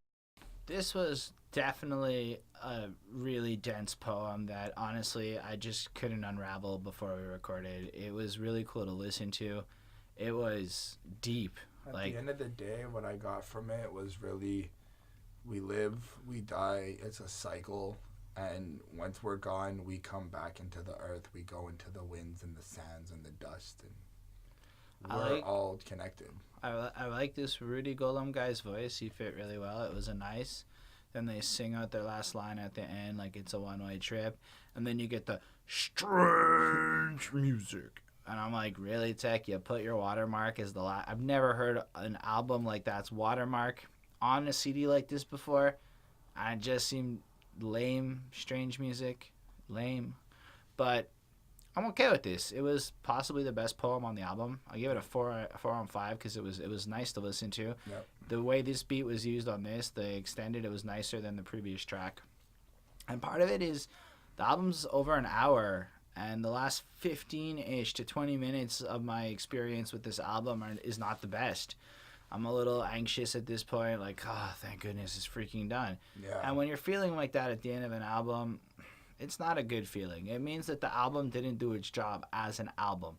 Speaker 1: This was definitely a really dense poem that honestly I just couldn't unravel before we recorded. It was really cool to listen to. It was deep.
Speaker 2: At the end of the day, what I got from it was really, we live, we die, it's a cycle, and once we're gone, we come back into the earth, we go into the winds and the sands and the dust, and we're all connected.
Speaker 1: I like this Rudi Goblen guy's voice. He fit really well. It was a nice. Then they sing out their last line at the end like it's a one-way trip, and then you get the strange music. And I'm like, really, Tech? You put your watermark as the last. I've never heard an album like that's watermark on a CD like this before. And it just seemed lame, strange music, lame. But I'm okay with this. It was possibly the best poem on the album. I give it a 4 on 5 because it was nice to listen to.
Speaker 2: Yep.
Speaker 1: The way this beat was used on this, the extended, it was nicer than the previous track. And part of it is the album's over an hour. And the last 15-ish to 20 minutes of my experience with this album is not the best. I'm a little anxious at this point, like, oh, thank goodness it's freaking done.
Speaker 2: Yeah.
Speaker 1: And when you're feeling like that at the end of an album, it's not a good feeling. It means that the album didn't do its job as an album.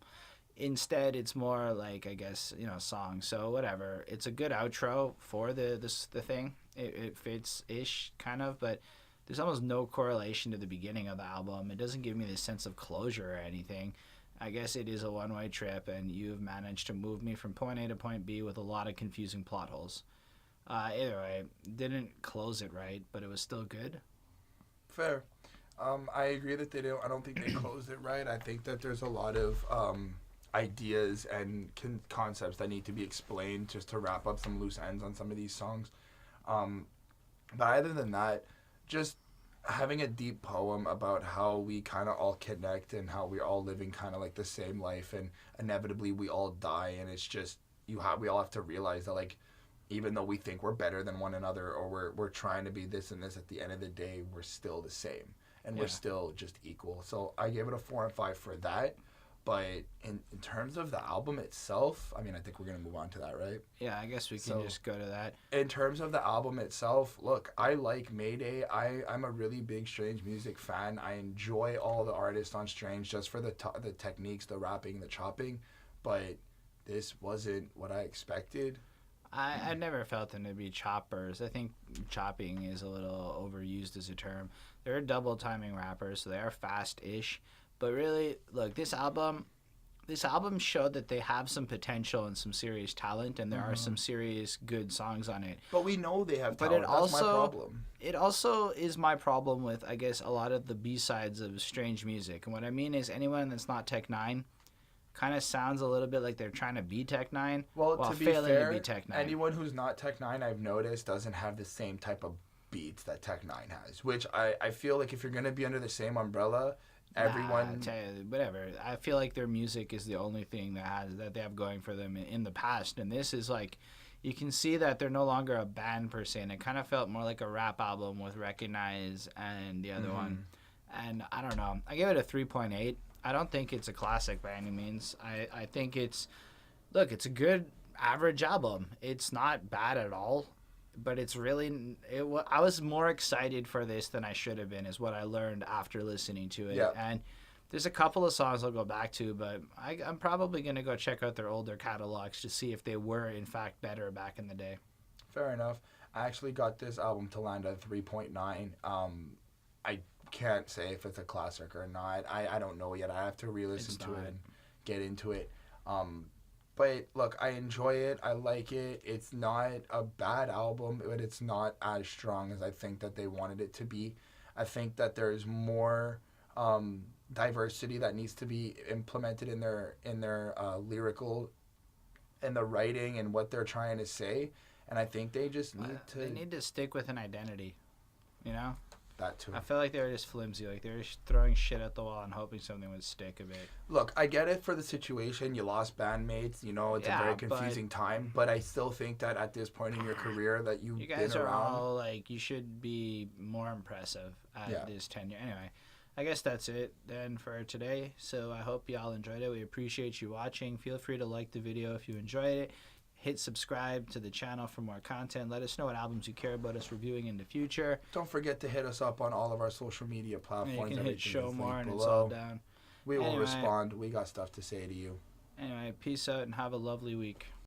Speaker 1: Instead, it's more like, I guess, songs. So whatever. It's a good outro for the thing. It fits-ish, kind of, but there's almost no correlation to the beginning of the album. It doesn't give me this sense of closure or anything. I guess it is a one-way trip, and you've managed to move me from point A to point B with a lot of confusing plot holes. Either way, didn't close it right, but it was still good.
Speaker 2: Fair. I agree that I don't think they closed it right. I think that there's a lot of ideas and concepts that need to be explained just to wrap up some loose ends on some of these songs. But other than that, just having a deep poem about how we kind of all connect and how we're all living kind of like the same life, and inevitably we all die, and it's just we all have to realize that, like, even though we think we're better than one another, or we're trying to be this and this, at the end of the day we're still the same, and we're still just equal. So I gave it a 4 and 5 for that. But in terms of the album itself, I mean, I think we're going to move on to that, right?
Speaker 1: Yeah, I guess we can just go to that.
Speaker 2: In terms of the album itself, look, I like Mayday. I'm a really big Strange music fan. I enjoy all the artists on Strange just for the techniques, the rapping, the chopping. But this wasn't what I expected.
Speaker 1: I never felt them to be choppers. I think chopping is a little overused as a term. They're double timing rappers, so they are fast-ish. But really, look, this album showed that they have some potential and some serious talent, and there are some serious good songs on it.
Speaker 2: But we know they have talent. That's my problem.
Speaker 1: It also is my problem with, I guess, a lot of the B-sides of Strange music. And what I mean is anyone that's not Tech 9 kind of sounds a little bit like they're trying to be Tech 9
Speaker 2: while
Speaker 1: to be
Speaker 2: fair,
Speaker 1: to be Tech 9.
Speaker 2: Anyone who's not Tech 9, I've noticed, doesn't have the same type of beats that Tech 9 has, which I feel like if you're going to be under the same umbrella, everyone
Speaker 1: whatever. I feel like their music is the only thing that they have going for them in the past, and this is like, you can see that they're no longer a band per se, and it kind of felt more like a rap album with Recognize and the other one. And I don't know, I give it a 3.8. I don't think it's a classic by any means. I think it's a good average album. It's not bad at all. But it's really, I was more excited for this than I should have been, is what I learned after listening to it.
Speaker 2: Yeah.
Speaker 1: And there's a couple of songs I'll go back to, but I'm probably going to go check out their older catalogs to see if they were, in fact, better back in the day.
Speaker 2: Fair enough. I actually got this album to land at 3.9. I can't say if it's a classic or not. I don't know yet. I have to re-listen to it and get into it. But look, I enjoy it. I like it. It's not a bad album, but it's not as strong as I think that they wanted it to be. I think that there's more diversity that needs to be implemented in their lyrical, and the writing and what they're trying to say. And I think they just need to.
Speaker 1: They need to stick with an identity, you know.
Speaker 2: That too.
Speaker 1: I felt like they were just flimsy. Like they were just throwing shit at the wall and hoping something would stick a bit.
Speaker 2: Look, I get it for the situation. You lost bandmates. You know, it's a very confusing time. But I still think that at this point in your career that you've been around. You guys are
Speaker 1: all, like, you should be more impressive at this tenure. Anyway, I guess that's it then for today. So I hope y'all enjoyed it. We appreciate you watching. Feel free to like the video if you enjoyed it. Hit subscribe to the channel for more content. Let us know what albums you care about us reviewing in the future.
Speaker 2: Don't forget to hit us up on all of our social media platforms.
Speaker 1: You can hit show more and it's all down.
Speaker 2: We will respond. We got stuff to say to you.
Speaker 1: Anyway, peace out and have a lovely week.